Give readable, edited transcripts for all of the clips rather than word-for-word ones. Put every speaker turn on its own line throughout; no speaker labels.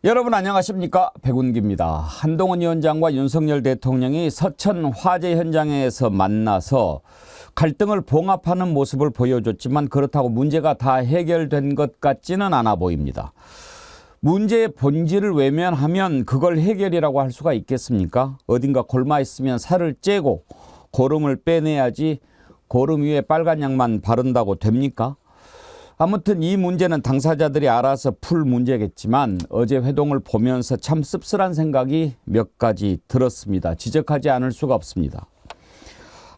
여러분 안녕하십니까? 백운기입니다. 한동훈 위원장과 윤석열 대통령이 서천 화재 현장에서 만나서 갈등을 봉합하는 모습을 보여줬지만 그렇다고 문제가 다 해결된 것 같지는 않아 보입니다. 문제의 본질을 외면하면 그걸 해결이라고 할 수가 있겠습니까? 어딘가 골마 있으면 살을 째고 고름을 빼내야지 고름 위에 빨간 약만 바른다고 됩니까? 아무튼 이 문제는 당사자들이 알아서 풀 문제겠지만 어제 회동을 보면서 참 씁쓸한 생각이 몇 가지 들었습니다. 지적하지 않을 수가 없습니다.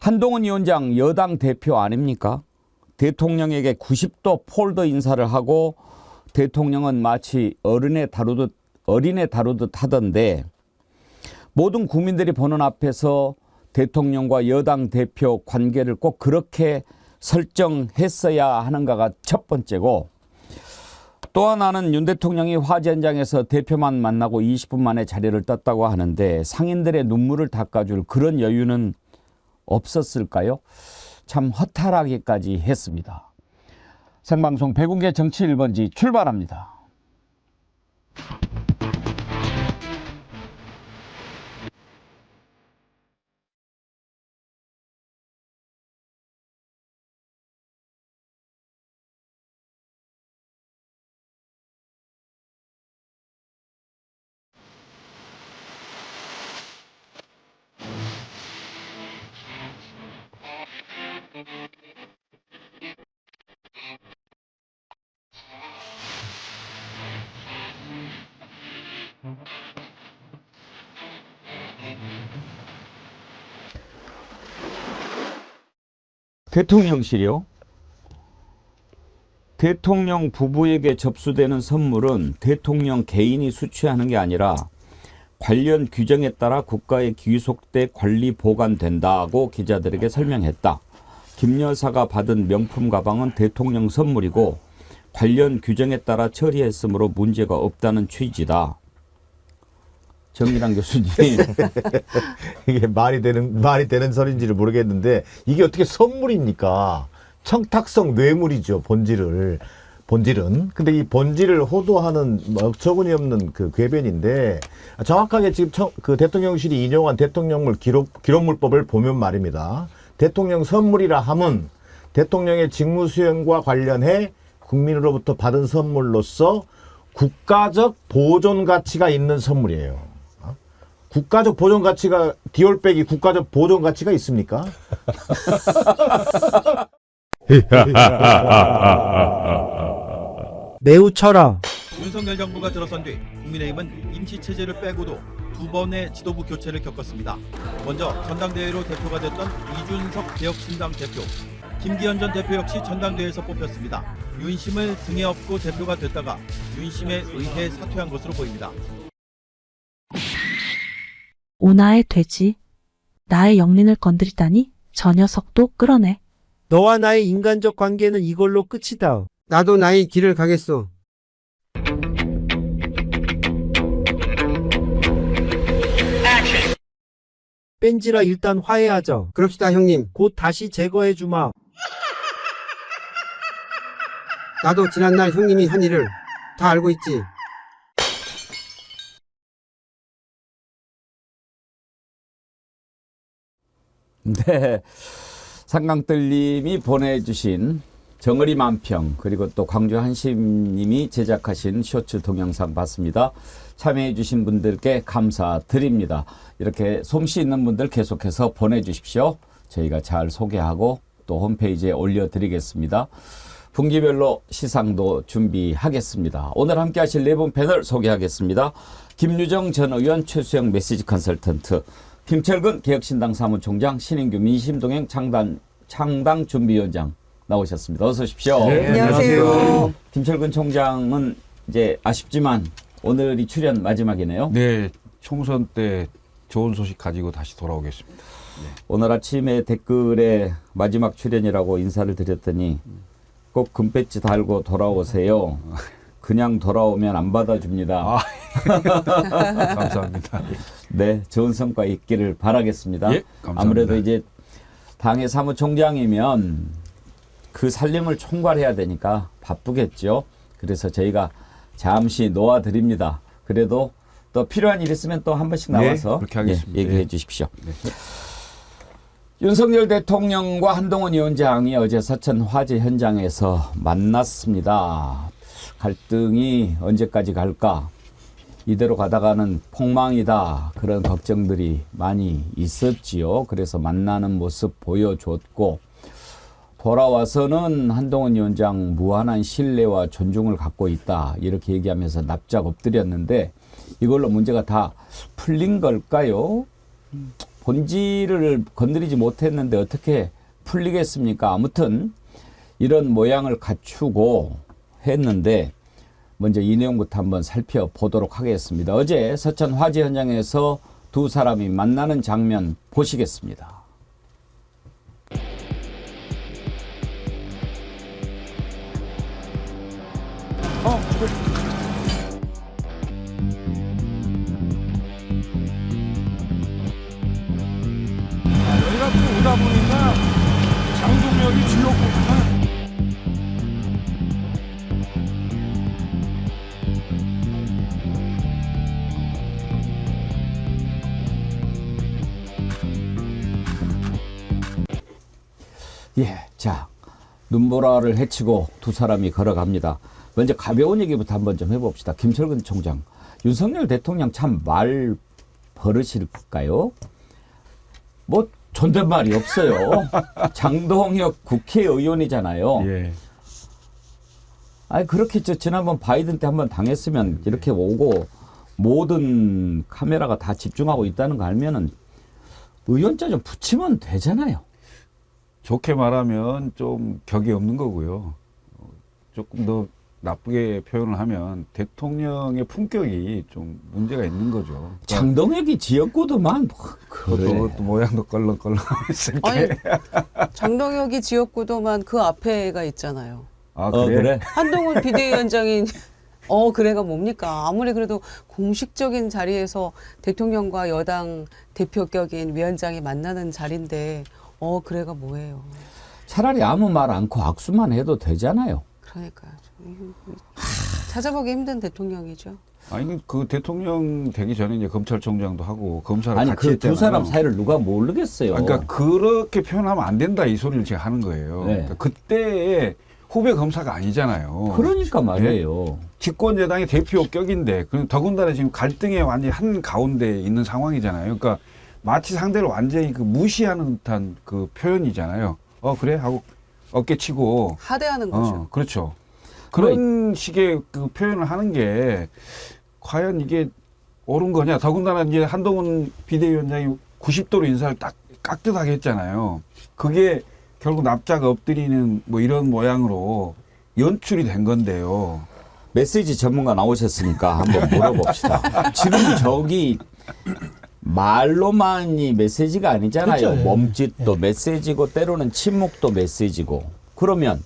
한동훈 위원장 여당 대표 아닙니까? 대통령에게 90도 폴더 인사를 하고 대통령은 마치 어린애 다루듯 하던데 모든 국민들이 보는 앞에서 대통령과 여당 대표 관계를 꼭 그렇게 설정했어야 하는가가 첫 번째고, 또 하나는 윤 대통령이 화재 현장에서 대표만 만나고 20분 만에 자리를 떴다고 하는데 상인들의 눈물을 닦아줄 그런 여유는 없었을까요? 참 허탈하기까지 했습니다. 생방송 백운계 정치 1번지 출발합니다. 대통령실이요? 대통령 부부에게 접수되는 선물은 대통령 개인이 수취하는 게 아니라 관련 규정에 따라 국가에 귀속돼 관리 보관된다고 기자들에게 설명했다. 김 여사가 받은 명품 가방은 대통령 선물이고 관련 규정에 따라 처리했으므로 문제가 없다는 취지다. 정일환 교수님.
이게 말이 되는 소리인지를 모르겠는데 이게 어떻게 선물입니까? 청탁성 뇌물이죠, 본질은. 근데 이 본질을 호도하는 어처구니 없는 그 궤변인데, 정확하게 지금 그 대통령실이 인용한 대통령물 기록물법을 보면 말입니다. 대통령 선물이라 함은 대통령의 직무 수행과 관련해 국민으로부터 받은 선물로서 국가적 보존 가치가 있는 선물이에요. 국가적 보존 가치가, 디올백이 국가적 보존 가치가 있습니까?
매우 쳐라.
윤석열 정부가 들어선 뒤 국민의힘은 임시체제를 빼고도 두 번의 지도부 교체를 겪었습니다. 먼저 전당대회로 대표가 됐던 이준석 개혁신당 대표, 김기현 전 대표 역시 전당대회에서 뽑혔습니다. 윤심을 등에 업고 대표가 됐다가 윤심에 의해 사퇴한 것으로 보입니다.
오나의 돼지, 나의 영린을 건드리다니 저 녀석도 끌어내.
너와 나의 인간적 관계는 이걸로 끝이다.
나도 나의 길을 가겠소.
뺀지라 일단 화해하자.
그럽시다 형님.
곧 다시 제거해주마.
나도 지난날 형님이 한 일을 다 알고 있지.
네, 상강들님이 보내주신 정어리 만평, 그리고 또 광주 한심님이 제작하신 쇼츠 동영상 봤습니다. 참여해주신 분들께 감사드립니다. 이렇게 솜씨 있는 분들 계속해서 보내주십시오. 저희가 잘 소개하고 또 홈페이지에 올려드리겠습니다. 분기별로 시상도 준비하겠습니다. 오늘 함께 하실 네 분 패널 소개하겠습니다. 김유정 전 의원, 최수영 메시지 컨설턴트, 김철근 개혁신당 사무총장, 신인규 민심동행 창당 준비위원장 나오셨습니다. 어서 오십시오.
네, 안녕하세요.
김철근 총장은 이제 아쉽지만 오늘이 출연 마지막이네요.
네, 총선 때 좋은 소식 가지고 다시 돌아오겠습니다.
오늘 아침에 댓글에 마지막 출연이라고 인사를 드렸더니 꼭 금배지 달고 돌아오세요. 그냥 돌아오면 안 받아줍니다.
감사합니다.
네, 좋은 성과 있기를 바라겠습니다.
예, 감사합니다.
아무래도 이제 당의 사무총장이면 그 살림을 총괄해야 되니까 바쁘겠죠. 그래서 저희가 잠시 놓아드립니다. 그래도 또 필요한 일 있으면 또 한 번씩 나와서
그렇게 하겠습니다.
예, 얘기해
예.
주십시오.
네.
윤석열 대통령과 한동훈 위원장이 어제 서천 화재 현장에서 만났습니다. 갈등이 언제까지 갈까? 이대로 가다가는 폭망이다. 그런 걱정들이 많이 있었지요. 그래서 만나는 모습 보여줬고 돌아와서는 한동훈 위원장 무한한 신뢰와 존중을 갖고 있다. 이렇게 얘기하면서 납작 엎드렸는데 이걸로 문제가 다 풀린 걸까요? 본질을 건드리지 못했는데 어떻게 풀리겠습니까? 아무튼 이런 모양을 갖추고 했는데 먼저 이 내용부터 한번 살펴보도록 하겠습니다. 어제 서천 화재 현장에서 두 사람이 만나는 장면 보시겠습니다.
여기가 또 오다 보니까 장동혁이 지역구구나.
예, 자 눈보라를 헤치고 두 사람이 걸어갑니다. 먼저 가벼운 얘기부터 한번 좀 해봅시다. 김철근 총장, 윤석열 대통령 참 말 버릇일까요? 뭐 존댓말이 없어요. 장동혁 국회의원이잖아요.
예.
아니 그렇게 지난번 바이든 때 한번 당했으면 이렇게 오고 모든 카메라가 다 집중하고 있다는 거 알면은 의원자 좀 붙이면 되잖아요.
좋게 말하면 좀 격이 없는 거고요. 조금 더 나쁘게 표현을 하면 대통령의 품격이 좀 문제가 있는 거죠.
장동혁이 지역구도만 뭐 그래.
또 모양도 껄렁껄렁하면서 이렇게.
아니, 장동혁이 지역구도만 그 앞에가 있잖아요.
아, 그래?
그래?
한동훈 비대위원장이 그래가 뭡니까? 아무리 그래도 공식적인 자리에서 대통령과 여당 대표격인 위원장이 만나는 자리인데 그래가 뭐예요?
차라리 아무 말 않고 악수만 해도 되잖아요.
그러니까요. 찾아보기 힘든 대통령이죠.
아니 그 대통령 되기 전에 이제 검찰총장도 하고 검사를
아니
같이
그
했잖아요.
두 사람 사이를 누가 모르겠어요.
그러니까 그렇게 표현하면 안 된다 이 소리를 제가 하는 거예요.
네.
그러니까 그때의 후배 검사가 아니잖아요.
그러니까 말이에요.
집권여당의 대표격인데 더군다나 지금 갈등의 완전히 한 가운데 있는 상황이잖아요. 그러니까 마치 상대를 완전히 그 무시하는 듯한 그 표현이잖아요. 그래 하고 어깨치고
하대하는 거죠.
그렇죠. 그런 식의 그 표현을 하는 게 과연 이게 옳은 거냐. 더군다나 이제 한동훈 비대위원장이 90도로 인사를 딱 깍듯하게 했잖아요. 그게 결국 납작 엎드리는 뭐 이런 모양으로 연출이 된 건데요.
메시지 전문가 나오셨으니까 한번 물어봅시다. 지금 저기 말로만이 메시지가 아니잖아요.
그렇죠.
몸짓도 메시지고 때로는 침묵도 메시지고. 그러면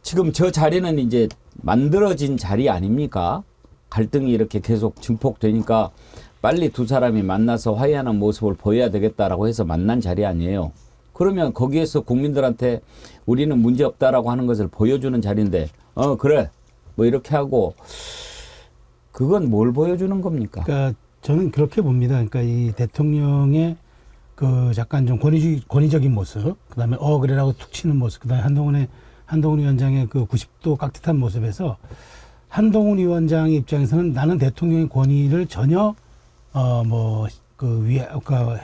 지금 저 자리는 이제 만들어진 자리 아닙니까? 갈등이 이렇게 계속 증폭되니까 빨리 두 사람이 만나서 화해하는 모습을 보여야 되겠다라고 해서 만난 자리 아니에요. 그러면 거기에서 국민들한테 우리는 문제 없다라고 하는 것을 보여주는 자리인데 그래 뭐 이렇게 하고 그건 뭘 보여주는 겁니까?
그러니까 저는 그렇게 봅니다. 그러니까 이 대통령의 그 약간 좀 권위적인 모습, 그다음에 그래라고 툭 치는 모습, 그다음에 한동훈 위원장의 그 90도 깍듯한 모습에서 한동훈 위원장의 입장에서는 나는 대통령의 권위를 전혀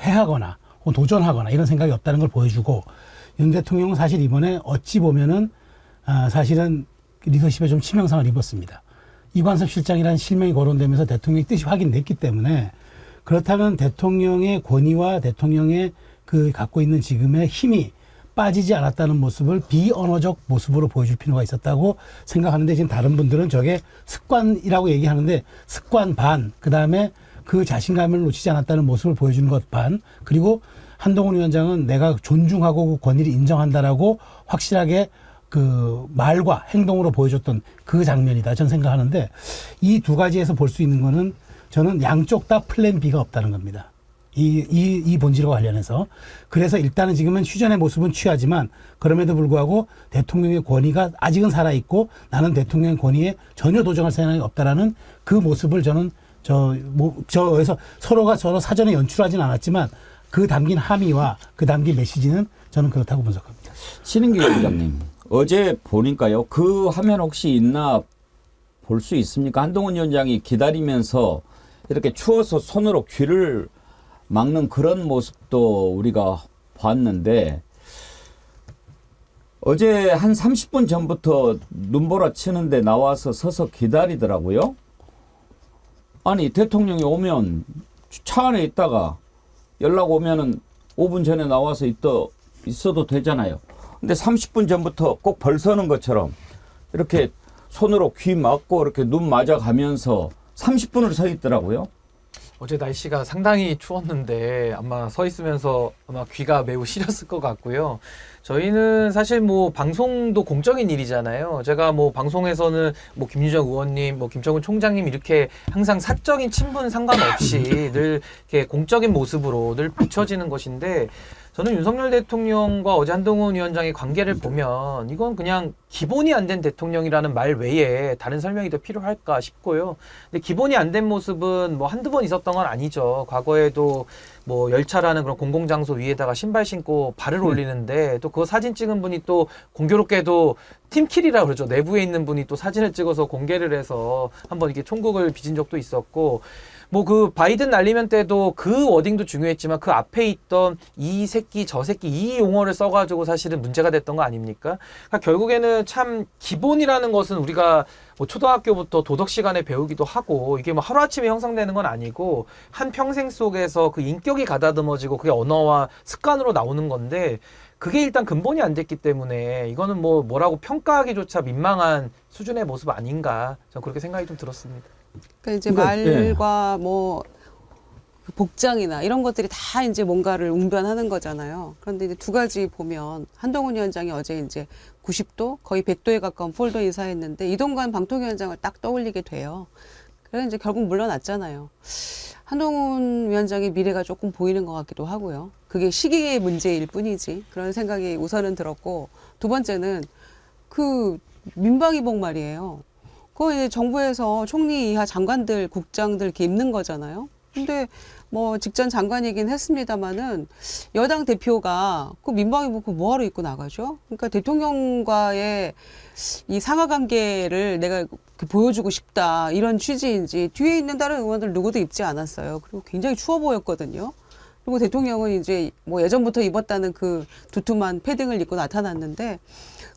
해하거나 혹은 도전하거나 이런 생각이 없다는 걸 보여주고, 윤 대통령은 사실 이번에 어찌 보면은 사실은 리더십에 좀 치명상을 입었습니다. 이관섭 실장이라는 실명이 거론되면서 대통령의 뜻이 확인됐기 때문에, 그렇다면 대통령의 권위와 대통령의 그 갖고 있는 지금의 힘이 빠지지 않았다는 모습을 비언어적 모습으로 보여줄 필요가 있었다고 생각하는데, 지금 다른 분들은 저게 습관이라고 얘기하는데 습관 반, 그다음에 그 자신감을 놓치지 않았다는 모습을 보여주는 것 반, 그리고 한동훈 위원장은 내가 존중하고 그 권위를 인정한다라고 확실하게 그 말과 행동으로 보여줬던 그 장면이다 저는 생각하는데, 이 두 가지에서 볼 수 있는 거는 저는 양쪽 다 플랜 B가 없다는 겁니다. 이 본질과 관련해서. 그래서 일단은 지금은 휴전의 모습은 취하지만 그럼에도 불구하고 대통령의 권위가 아직은 살아있고 나는 대통령의 권위에 전혀 도전할 생각이 없다라는 그 모습을 저는 저에서 서로가 서로 사전에 연출하진 않았지만 그 담긴 함의와 그 담긴 메시지는 저는 그렇다고 분석합니다.
신인규 부장님, 어제 보니까요. 그 화면 혹시 있나 볼 수 있습니까? 한동훈 위원장이 기다리면서 이렇게 추워서 손으로 귀를 막는 그런 모습도 우리가 봤는데 어제 한 30분 전부터 눈보라 치는데 나와서 서서 기다리더라고요. 아니 대통령이 오면 차 안에 있다가 연락 오면은 5분 전에 나와서 있어도 되잖아요. 근데 30분 전부터 꼭 벌 서는 것처럼 이렇게 손으로 귀 막고 이렇게 눈 맞아가면서 30분을 서 있더라고요.
어제 날씨가 상당히 추웠는데 아마 서 있으면서 아마 귀가 매우 시렸을 것 같고요. 저희는 사실 뭐 방송도 공적인 일이잖아요. 제가 뭐 방송에서는 뭐 김유정 의원님, 뭐 김정은 총장님 이렇게 항상 사적인 친분 상관없이 늘 이렇게 공적인 모습으로 늘 비춰지는 것인데 저는 윤석열 대통령과 어제 한동훈 위원장의 관계를 보면 이건 그냥 기본이 안 된 대통령이라는 말 외에 다른 설명이 더 필요할까 싶고요. 근데 기본이 안 된 모습은 뭐 한두 번 있었던 건 아니죠. 과거에도 뭐 열차라는 그런 공공장소 위에다가 신발 신고 발을 올리는데 또 그거 사진 찍은 분이 또 공교롭게도 팀킬이라 그러죠. 내부에 있는 분이 또 사진을 찍어서 공개를 해서 한번 이렇게 총국을 빚은 적도 있었고 뭐 그 바이든 날리면 때도 그 워딩도 중요했지만 그 앞에 있던 이 새끼 저 새끼 이 용어를 써가지고 사실은 문제가 됐던 거 아닙니까? 그러니까 결국에는 참 기본이라는 것은 우리가 뭐 초등학교부터 도덕 시간에 배우기도 하고 이게 뭐 하루아침에 형성되는 건 아니고 한 평생 속에서 그 인격이 가다듬어지고 그게 언어와 습관으로 나오는 건데 그게 일단 근본이 안 됐기 때문에 이거는 뭐라고 평가하기조차 민망한 수준의 모습 아닌가 저는 그렇게 생각이 좀 들었습니다.
그러니까 이제 말과 뭐 복장이나 이런 것들이 다 이제 뭔가를 웅변하는 거잖아요. 그런데 이제 두 가지 보면 한동훈 위원장이 어제 이제 90도 거의 100도에 가까운 폴더 인사했는데 이동관 방통위원장을 딱 떠올리게 돼요. 그래서 이제 결국 물러났잖아요. 한동훈 위원장의 미래가 조금 보이는 것 같기도 하고요. 그게 시기의 문제일 뿐이지 그런 생각이 우선은 들었고 두 번째는 그 민방위복 말이에요. 그거 이제 정부에서 총리 이하 장관들, 국장들 이렇게 입는 거잖아요. 근데 뭐 직전 장관이긴 했습니다마는 여당 대표가 그 민방위복 뭐하러 입고 나가죠? 그러니까 대통령과의 이 상하 관계를 내가 보여주고 싶다 이런 취지인지 뒤에 있는 다른 의원들 누구도 입지 않았어요. 그리고 굉장히 추워 보였거든요. 그리고 대통령은 이제 뭐 예전부터 입었다는 그 두툼한 패딩을 입고 나타났는데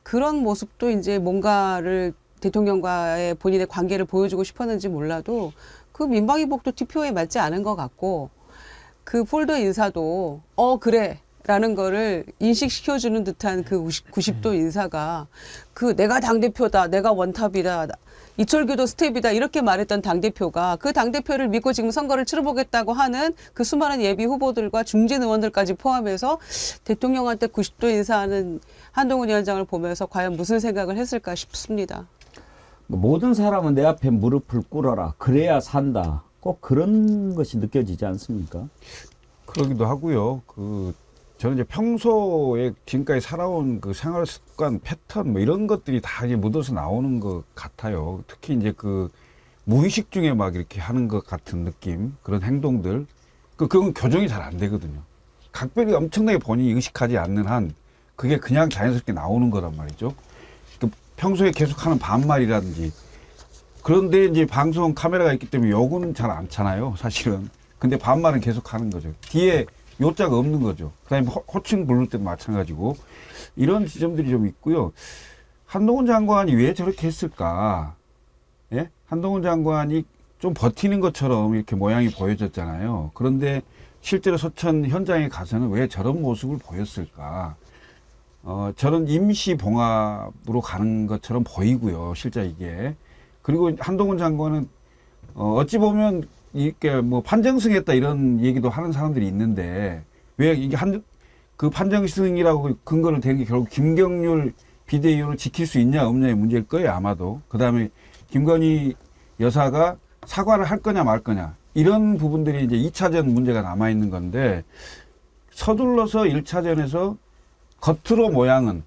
그런 모습도 이제 뭔가를 대통령과의 본인의 관계를 보여주고 싶었는지 몰라도 그 민방위복도 TPO에 맞지 않은 것 같고 그 폴더 인사도 그래 라는 거를 인식시켜주는 듯한 그 90도 인사가 그 내가 당대표다 내가 원탑이다 이철규도 스텝이다 이렇게 말했던 당대표가 그 당대표를 믿고 지금 선거를 치러보겠다고 하는 그 수많은 예비 후보들과 중진 의원들까지 포함해서 대통령한테 90도 인사하는 한동훈 위원장을 보면서 과연 무슨 생각을 했을까 싶습니다.
모든 사람은 내 앞에 무릎을 꿇어라. 그래야 산다. 꼭 그런 것이 느껴지지 않습니까?
그러기도 하고요. 저는 이제 평소에 지금까지 살아온 그 생활 습관, 패턴 뭐 이런 것들이 다 이제 묻어서 나오는 것 같아요. 특히 이제 그 무의식 중에 막 이렇게 하는 것 같은 느낌, 그런 행동들. 그건 교정이 잘 안 되거든요. 각별히 엄청나게 본인이 의식하지 않는 한 그게 그냥 자연스럽게 나오는 거란 말이죠. 평소에 계속하는 반말이라든지 그런데 이제 방송 카메라가 있기 때문에 욕은 잘 안 차나요 사실은. 근데 반말은 계속 하는 거죠. 뒤에 요자가 없는 거죠. 그다음에 호칭 부를 때도 마찬가지고 이런 지점들이 좀 있고요. 한동훈 장관이 왜 저렇게 했을까? 예? 한동훈 장관이 좀 버티는 것처럼 이렇게 모양이 보여졌잖아요. 그런데 실제로 서천 현장에 가서는 왜 저런 모습을 보였을까? 저는 임시 봉합으로 가는 것처럼 보이고요, 실제 이게. 그리고 한동훈 장관은, 어찌 보면, 이렇게 뭐 판정승했다 이런 얘기도 하는 사람들이 있는데, 왜 이게 그 판정승이라고 근거를 대는 게 결국 김경률 비대위원을 지킬 수 있냐, 없냐의 문제일 거예요, 아마도. 그 다음에 김건희 여사가 사과를 할 거냐 말 거냐. 이런 부분들이 이제 2차전 문제가 남아 있는 건데 서둘러서 1차전에서 겉으로 모양은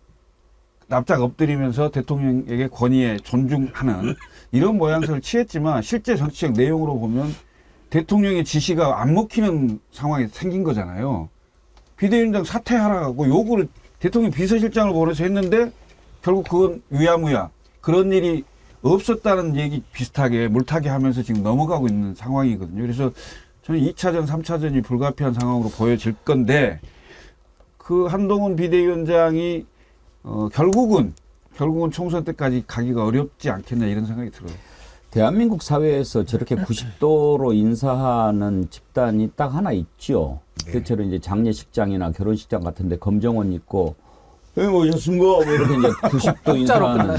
납작 엎드리면서 대통령에게 권위에 존중하는 이런 모양새를 취했지만 실제 정치적 내용으로 보면 대통령의 지시가 안 먹히는 상황이 생긴 거잖아요. 비대위원장 사퇴하라고 요구를 대통령 비서실장을 보내서 했는데 결국 그건 위야무야. 그런 일이 없었다는 얘기 비슷하게 물타기 하면서 지금 넘어가고 있는 상황이거든요. 그래서 저는 2차전, 3차전이 불가피한 상황으로 보여질 건데 그 한동훈 비대위원장이 결국은 총선 때까지 가기가 어렵지 않겠나 이런 생각이 들어요.
대한민국 사회에서 저렇게 90도로 인사하는 집단이 딱 하나 있죠.
네.
대체로 이제 장례식장이나 결혼식장 같은데 검정옷 입고 왜 오셨습니까? 뭐 이렇게 이제 90도 인사하는.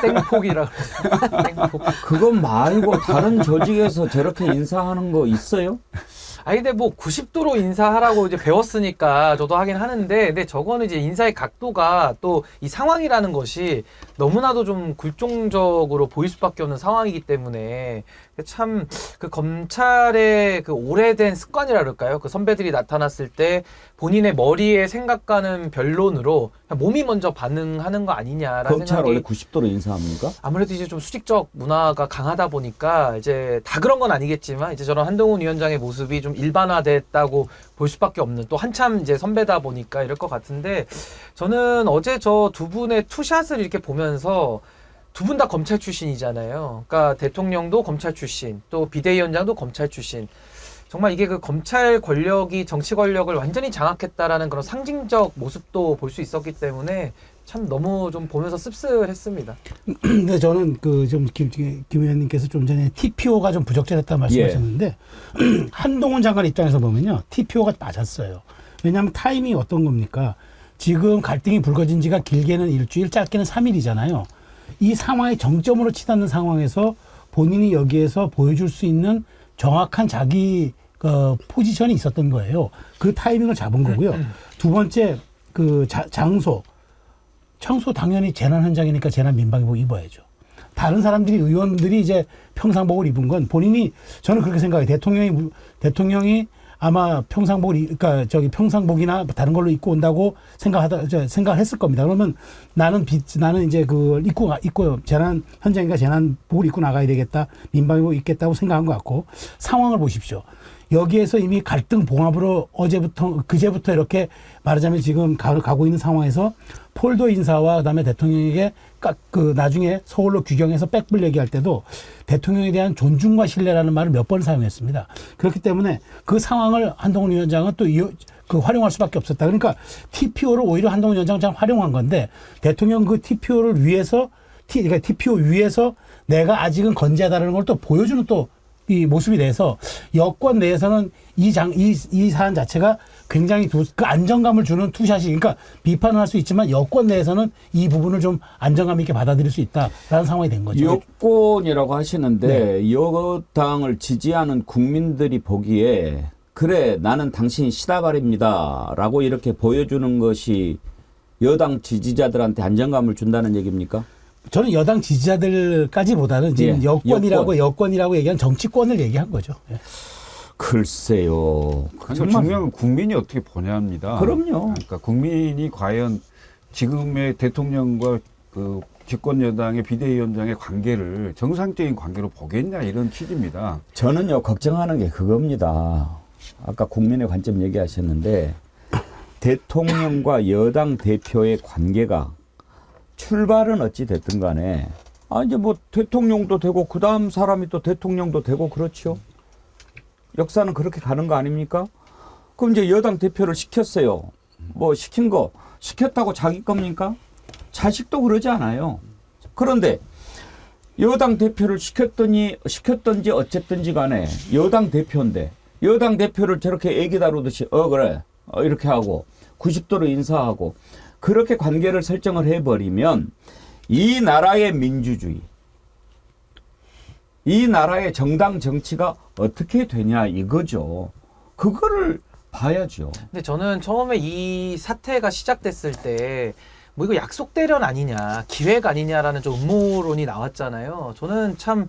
땡폭이라고 그러죠. 땡폭.
그건 말고 다른 조직에서 저렇게 인사하는 거 있어요?
아니 근데 뭐 90도로 인사하라고 이제 배웠으니까 저도 하긴 하는데 근데 저거는 이제 인사의 각도가 또 이 상황이라는 것이 너무나도 좀 굴종적으로 보일 수밖에 없는 상황이기 때문에 참 그 검찰의 그 오래된 습관이라 그럴까요? 그 선배들이 나타났을 때 본인의 머리에 생각과는 변론으로 그냥 몸이 먼저 반응하는 거 아니냐라는
검찰
생각이
원래 90도로 인사합니까?
아무래도 이제 좀 수직적 문화가 강하다 보니까 이제 다 그런 건 아니겠지만 이제 저런 한동훈 위원장의 모습이 좀 일반화됐다고 볼 수밖에 없는 또 한참 이제 선배다 보니까 이럴 것 같은데 저는 어제 저 두 분의 투샷을 이렇게 보면서 두 분 다 검찰 출신이잖아요. 그러니까 대통령도 검찰 출신, 또 비대위원장도 검찰 출신. 정말 이게 그 검찰 권력이 정치 권력을 완전히 장악했다라는 그런 상징적 모습도 볼 수 있었기 때문에 참 너무 좀 보면서 씁쓸했습니다.
근데 저는 그 좀 김 의원님께서 좀 전에 TPO가 좀 부적절했다는 말씀하셨는데 한동훈 장관 입장에서 보면요 TPO가 맞았어요. 왜냐하면 타이밍이 어떤 겁니까? 지금 갈등이 불거진 지가 길게는 일주일, 짧게는 3일이잖아요. 이 상황의 정점으로 치닫는 상황에서 본인이 여기에서 보여줄 수 있는 정확한 자기 포지션이 있었던 거예요. 그 타이밍을 잡은 거고요. 두 번째 그 장소 당연히 재난 현장이니까 재난 민방위복 입어야죠. 다른 사람들이 의원들이 이제 평상복을 입은 건 본인이 저는 그렇게 생각해요. 대통령이 아마 그러니까 평상복이나 다른 걸로 입고 온다고 생각했을 겁니다. 그러면 나는 이제 그걸 입고 재난 현장인가 재난복을 입고 나가야 되겠다. 민방위복 입겠다고 생각한 것 같고 상황을 보십시오. 여기에서 이미 갈등 봉합으로 그제부터 이렇게 말하자면 지금 가고 있는 상황에서 폴더 인사와 그다음에 대통령에게 나중에 서울로 귀경해서 백불 얘기할 때도 대통령에 대한 존중과 신뢰라는 말을 몇 번 사용했습니다. 그렇기 때문에 그 상황을 한동훈 위원장은 또 활용할 수밖에 없었다. 그러니까 TPO를 오히려 한동훈 위원장은 잘 활용한 건데 대통령 그 TPO를 위해서 그러니까 TPO 위에서 내가 아직은 건재하다는 걸 또 보여주는 또 이 모습이 돼서 여권 내에서는 이 사안 자체가 굉장히 그 안정감을 주는 투샷이 그러니까 비판을 할 수 있지만 여권 내에서는 이 부분을 좀 안정감 있게 받아들일 수 있다라는 상황이 된 거죠.
여권이라고 하시는데 여당을 지지하는 국민들이 보기에 그래 나는 당신 시다발입니다 라고 이렇게 보여주는 것이 여당 지지자들한테 안정감을 준다는 얘기입니까?
저는 여당 지지자들까지보다는 지금 여권이라고 얘기한 정치권을 얘기한 거죠. 예.
글쎄요.
정말 중요한 건 국민이 어떻게 보냐입니다.
그럼요.
그러니까 국민이 과연 지금의 대통령과 그 집권 여당의 비대위원장의 관계를 정상적인 관계로 보겠냐 이런 취지입니다.
저는요 걱정하는 게 그겁니다. 아까 국민의 관점 얘기하셨는데 대통령과 여당 대표의 관계가 출발은 어찌 됐든 간에 이제 뭐 대통령도 되고 그 다음 사람이 또 대통령도 되고 그렇죠. 역사는 그렇게 가는 거 아닙니까? 그럼 이제 여당 대표를 시켰어요. 뭐 시켰다고 자기 겁니까? 자식도 그러지 않아요. 그런데 여당 대표를 시켰든지 어쨌든지 간에 여당 대표인데 여당 대표를 저렇게 애기 다루듯이 그래 이렇게 하고 90도로 인사하고 그렇게 관계를 설정을 해버리면 이 나라의 민주주의, 이 나라의 정당 정치가 어떻게 되냐 이거죠. 그거를 봐야죠.
근데 저는 처음에 이 사태가 시작됐을 때 뭐 이거 약속 대련 아니냐, 기획 아니냐라는 좀 음모론이 나왔잖아요. 저는 참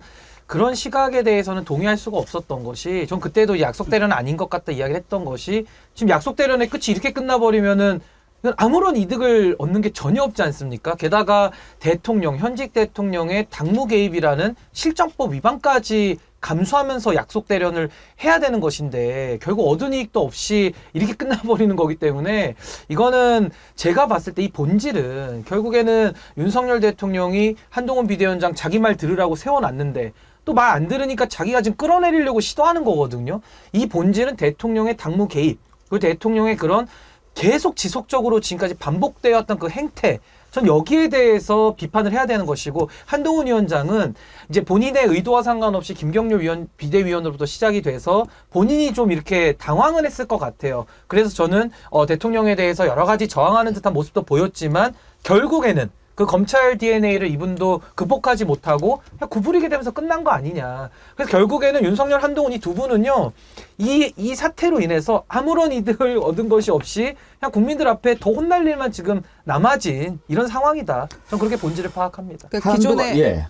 그런 시각에 대해서는 동의할 수가 없었던 것이, 전 그때도 약속 대련은 아닌 것 같다 이야기를 했던 것이, 지금 약속 대련의 끝이 이렇게 끝나버리면은 이건 아무런 이득을 얻는 게 전혀 없지 않습니까? 게다가 대통령, 현직 대통령의 당무 개입이라는 실정법 위반까지 감수하면서 약속 대련을 해야 되는 것인데 결국 얻은 이익도 없이 이렇게 끝나버리는 거기 때문에 이거는 제가 봤을 때 이 본질은 결국에는 윤석열 대통령이 한동훈 비대위원장 자기 말 들으라고 세워놨는데 또 말 안 들으니까 자기가 지금 끌어내리려고 시도하는 거거든요. 이 본질은 대통령의 당무 개입, 그리고 대통령의 그런 계속 지속적으로 지금까지 반복되었던 그 행태, 전 여기에 대해서 비판을 해야 되는 것이고, 한동훈 위원장은 이제 본인의 의도와 상관없이 김경률 비대위원으로부터 시작이 돼서 본인이 좀 이렇게 당황은 했을 것 같아요. 그래서 저는 대통령에 대해서 여러 가지 저항하는 듯한 모습도 보였지만 결국에는 그 검찰 DNA를 이분도 극복하지 못하고 그냥 구부리게 되면서 끝난 거 아니냐. 그래서 결국에는 윤석열, 한동훈 이 두 분은요, 이 사태로 인해서 아무런 이득을 얻은 것이 없이 그냥 국민들 앞에 더 혼날 일만 지금 남아진 이런 상황이다. 저는 그렇게 본질을 파악합니다.
그러니까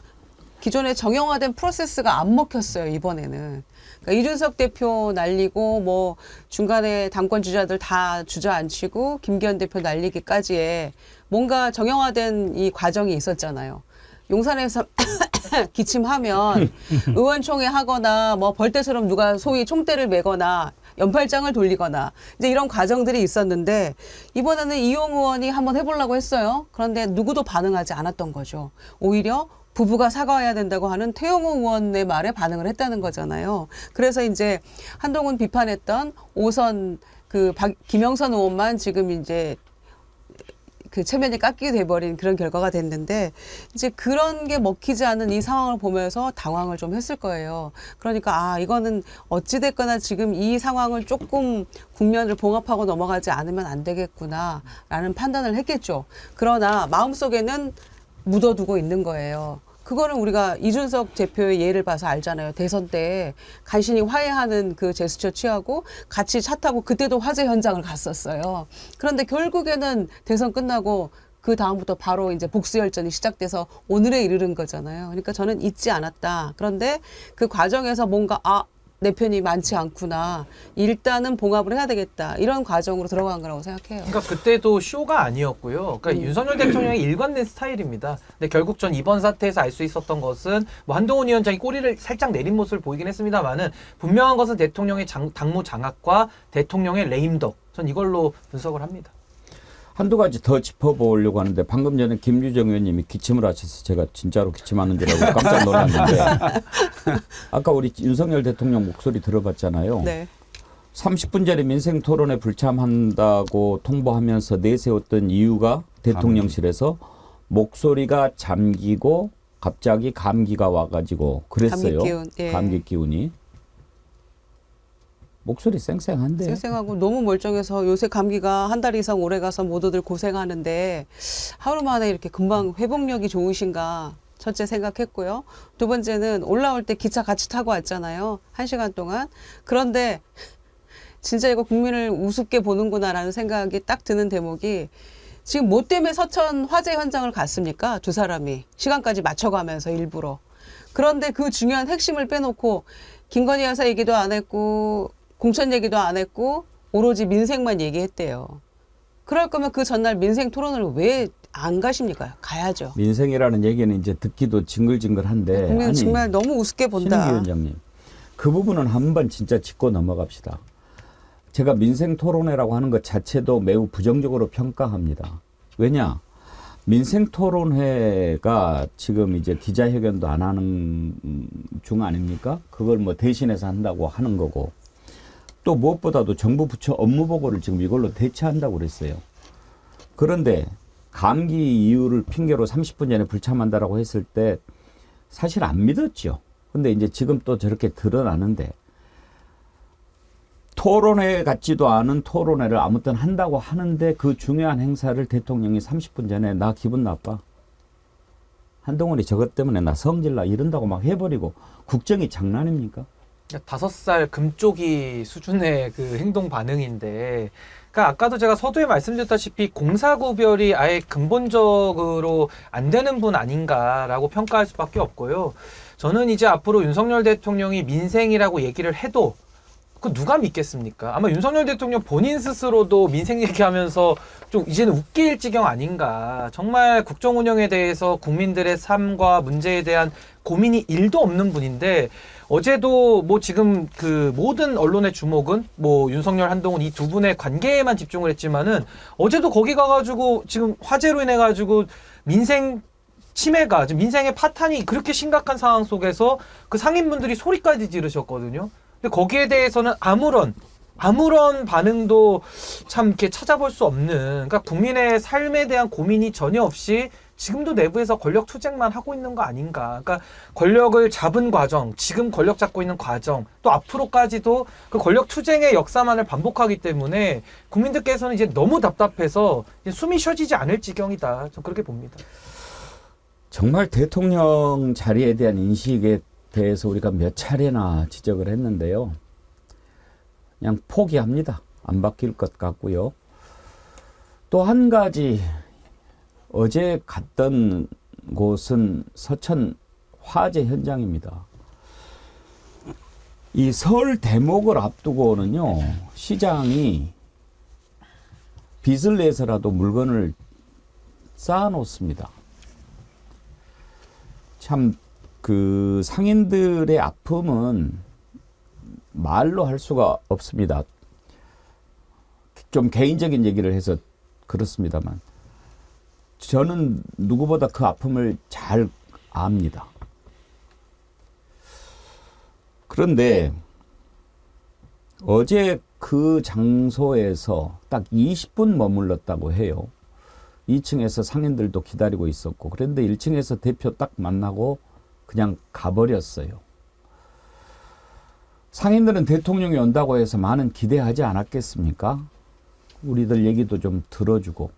기존에 정형화된 프로세스가 안 먹혔어요, 이번에는. 그러니까 이준석 대표 날리고 뭐 중간에 당권 주자들 다 주저앉히고 김기현 대표 날리기까지의 뭔가 정형화된 이 과정이 있었잖아요. 용산에서 기침하면 의원총회 하거나 뭐 벌떼처럼 누가 소위 총대를 메거나 연팔장을 돌리거나 이제 이런 과정들이 있었는데, 이번에는 이용 의원이 한번 해보려고 했어요. 그런데 누구도 반응하지 않았던 거죠. 오히려 부부가 사과해야 된다고 하는 태영호 의원의 말에 반응을 했다는 거잖아요. 그래서 이제 한동훈 비판했던 5선 김영선 의원만 지금 이제 그 체면이 깎이게 돼버린 그런 결과가 됐는데, 이제 그런 게 먹히지 않는 이 상황을 보면서 당황을 좀 했을 거예요. 그러니까 이거는 어찌됐거나 지금 이 상황을 조금 국면을 봉합하고 넘어가지 않으면 안 되겠구나라는 판단을 했겠죠. 그러나 마음속에는 묻어두고 있는 거예요. 그거는 우리가 이준석 대표의 예를 봐서 알잖아요. 대선 때 간신히 화해하는 그 제스처 취하고 같이 차 타고 그때도 화재 현장을 갔었어요. 그런데 결국에는 대선 끝나고 그 다음부터 바로 이제 복수열전이 시작돼서 오늘에 이르는 거잖아요. 그러니까 저는 잊지 않았다. 그런데 그 과정에서 뭔가 내 편이 많지 않구나. 일단은 봉합을 해야 되겠다. 이런 과정으로 들어간 거라고 생각해요.
그러니까 그때도 쇼가 아니었고요. 그러니까 윤석열 대통령의 일관된 스타일입니다. 근데 결국 전 이번 사태에서 알 수 있었던 것은 뭐 한동훈 위원장이 꼬리를 살짝 내린 모습을 보이긴 했습니다만은 분명한 것은 대통령의 당무 장악과 대통령의 레임덕. 전 이걸로 분석을 합니다.
한두 가지 더 짚어보려고 하는데, 방금 전에 김유정 의원님이 기침을 하셔서 제가 진짜로 기침하는 줄 알고 깜짝 놀랐는데 아까 우리 윤석열 대통령 목소리 들어봤잖아요.
네.
30분 전에 민생 토론에 불참한다고 통보하면서 내세웠던 이유가 대통령실에서 목소리가 잠기고 갑자기 감기가 와가지고 그랬어요.
감기 기운. 예.
감기 기운이. 목소리 쌩쌩한데.
쌩쌩하고 너무 멀쩡해서 요새 감기가 한 달 이상 오래 가서 모두들 고생하는데 하루 만에 이렇게 금방 회복력이 좋으신가 첫째 생각했고요. 두 번째는 올라올 때 기차 같이 타고 왔잖아요. 1시간 동안. 그런데 진짜 이거 국민을 우습게 보는구나라는 생각이 딱 드는 대목이, 지금 뭐 때문에 서천 화재 현장을 갔습니까? 두 사람이 시간까지 맞춰가면서 일부러. 그런데 그 중요한 핵심을 빼놓고 김건희 여사 얘기도 안 했고 공천 얘기도 안 했고 오로지 민생만 얘기했대요. 그럴 거면 그 전날 민생 토론을 왜 안 가십니까? 가야죠.
민생이라는 얘기는 이제 듣기도 징글징글한데.
국민은 정말 너무 우습게 본다.
신은기 위원장님, 그 부분은 한번 진짜 짚고 넘어갑시다. 제가 민생 토론회라고 하는 것 자체도 매우 부정적으로 평가합니다. 왜냐? 민생 토론회가 지금 이제 기자회견도 안 하는 중 아닙니까? 그걸 뭐 대신해서 한다고 하는 거고, 또 무엇보다도 정부 부처 업무 보고를 지금 이걸로 대체한다고 그랬어요. 그런데 감기 이유를 핑계로 30분 전에 불참한다라고 했을 때 사실 안 믿었죠. 근데 이제 지금 또 저렇게 드러나는데, 토론회 같지도 않은 토론회를 아무튼 한다고 하는데 그 중요한 행사를 대통령이 30분 전에 나 기분 나빠, 한동훈이 저것 때문에 나 성질나 이런다고 막 해버리고, 국정이 장난입니까?
5살 금쪽이 수준의 그 행동 반응인데, 그러니까 아까도 제가 서두에 말씀드렸다시피 공사 구별이 아예 근본적으로 안 되는 분 아닌가라고 평가할 수밖에 없고요. 저는 이제 앞으로 윤석열 대통령이 민생이라고 얘기를 해도 그 누가 믿겠습니까? 아마 윤석열 대통령 본인 스스로도 민생 얘기하면서 좀 이제는 웃길 지경 아닌가. 정말 국정 운영에 대해서 국민들의 삶과 문제에 대한 고민이 1도 없는 분인데 어제도 뭐 지금 그 모든 언론의 주목은 뭐 윤석열, 한동훈 이 두 분의 관계에만 집중을 했지만은 어제도 거기 가가지고 지금 화재로 인해 가지고 민생 치매가 지금 민생의 파탄이 그렇게 심각한 상황 속에서 그 상인분들이 소리까지 지르셨거든요. 근데 거기에 대해서는 아무런 반응도 참 이렇게 찾아볼 수 없는, 그러니까 국민의 삶에 대한 고민이 전혀 없이 지금도 내부에서 권력 투쟁만 하고 있는 거 아닌가. 그러니까 권력을 잡은 과정, 지금 권력 잡고 있는 과정, 또 앞으로까지도 그 권력 투쟁의 역사만을 반복하기 때문에 국민들께서는 이제 너무 답답해서 이제 숨이 쉬어지지 않을 지경이다. 저 그렇게 봅니다.
정말 대통령 자리에 대한 인식에 대해서 우리가 몇 차례나 지적을 했는데요. 그냥 포기합니다. 안 바뀔 것 같고요. 또 한 가지, 어제 갔던 곳은 서천 화재 현장입니다. 이 설 대목을 앞두고는요, 시장이 빚을 내서라도 물건을 쌓아놓습니다. 참 그 상인들의 아픔은 말로 할 수가 없습니다. 좀 개인적인 얘기를 해서 그렇습니다만 저는 누구보다 그 아픔을 잘 압니다. 그런데 어제 그 장소에서 딱 20분 머물렀다고 해요. 2층에서 상인들도 기다리고 있었고, 그런데 1층에서 대표 딱 만나고 그냥 가버렸어요. 상인들은 대통령이 온다고 해서 많은 기대하지 않았겠습니까? 우리들 얘기도 좀 들어주고,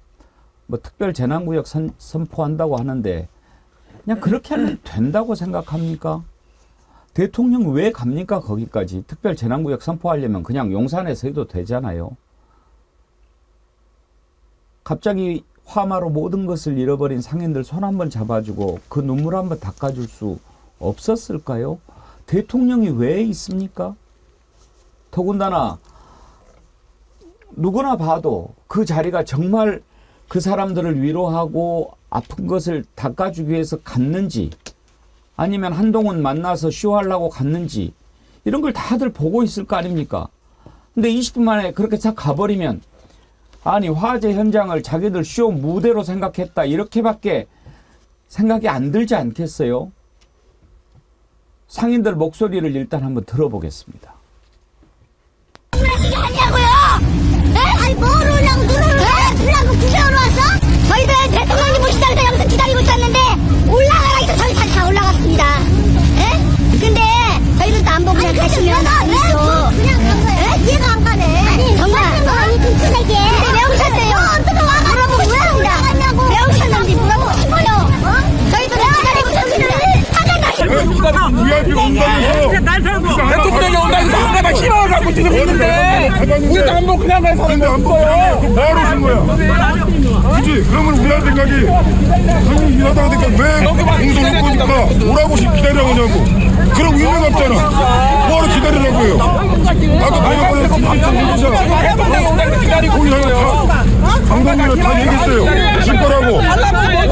뭐 특별 재난구역 선포한다고 하는데 그냥 그렇게 하면 된다고 생각합니까? 대통령 왜 갑니까? 거기까지. 특별 재난구역 선포하려면 그냥 용산에서 해도 되잖아요. 갑자기 화마로 모든 것을 잃어버린 상인들 손 한번 잡아주고 그 눈물 한번 닦아줄 수 없었을까요? 대통령이 왜 있습니까? 더군다나 누구나 봐도 그 자리가 정말 그 사람들을 위로하고 아픈 것을 닦아주기 위해서 갔는지, 아니면 한동훈 만나서 쇼하려고 갔는지, 이런 걸 다들 보고 있을 거 아닙니까? 근데 20분 만에 그렇게 싹 가버리면, 아니 화재 현장을 자기들 쇼 무대로 생각했다, 이렇게밖에 생각이 안 들지 않겠어요? 상인들 목소리를 일단 한번 들어보겠습니다.
하냐고요? 아니 뭘 오려고 누르라고 구경으로 왔어? 저희들 대통령님 모시자고 여기서 기다리고 있었는데 올라가라 해서 저희 다 올라갔습니다. 예? 근데 저희들도 안 보고 그냥 가시면 안 있어. 그냥 간 거예요? 이해가 안 가네. 아니 정말 아니 금수내게 왜 오셨대요? 어떻게 와가 물어보고 싶습니다. 왜 오셨는지 물어보고 싶어요. 저희도 기다리고 있었는데
VIP 온다면서 대통령이 온다면서 하나가 싫어하고 지금 있는데 우리도 안 보고 그냥 갈 사람이 없어요. 그럼 뭐하러 오신 거야? 그치? 그러면 우리 할 생각이 형님 일하다가 되니까 왜 공동 후보니까 오라고 기다리라고 하냐고. 그럼 의미가 없잖아. 뭐하러 기다리라고요? 아까 내가 보내서 거기 강동민은 다 얘기했어요. 질 거라고.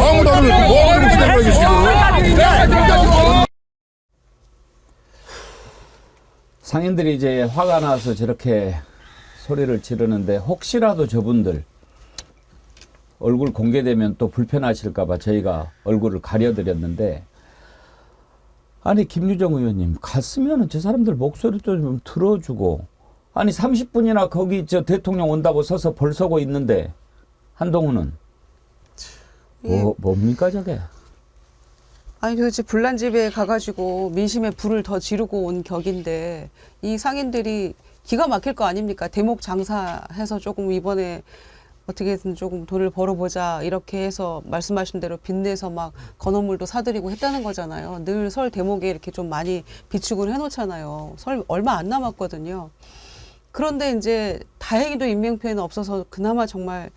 아무도 안 해. 뭐하러 기다려야겠어.
상인들이 이제 화가 나서 저렇게 소리를 지르는데, 혹시라도 저분들 얼굴 공개되면 또 불편하실까 봐 저희가 얼굴을 가려드렸는데, 아니 김유정 의원님 갔으면 저 사람들 목소리도 좀 들어주고, 아니 30분이나 거기 저 대통령 온다고 서서 벌 서고 있는데 한동훈은 뭡니까 저게?
아니 도대체 불난 집에 가가지고 민심에 불을 더 지르고 온 격인데, 이 상인들이 기가 막힐 거 아닙니까? 대목 장사해서 조금 이번에 어떻게든 조금 돈을 벌어보자 이렇게 해서 말씀하신 대로 빚내서 막 건어물도 사드리고 했다는 거잖아요. 늘 설 대목에 이렇게 좀 많이 비축을 해놓잖아요. 설 얼마 안 남았거든요. 그런데 이제 다행히도 인명피해는 없어서 그나마 정말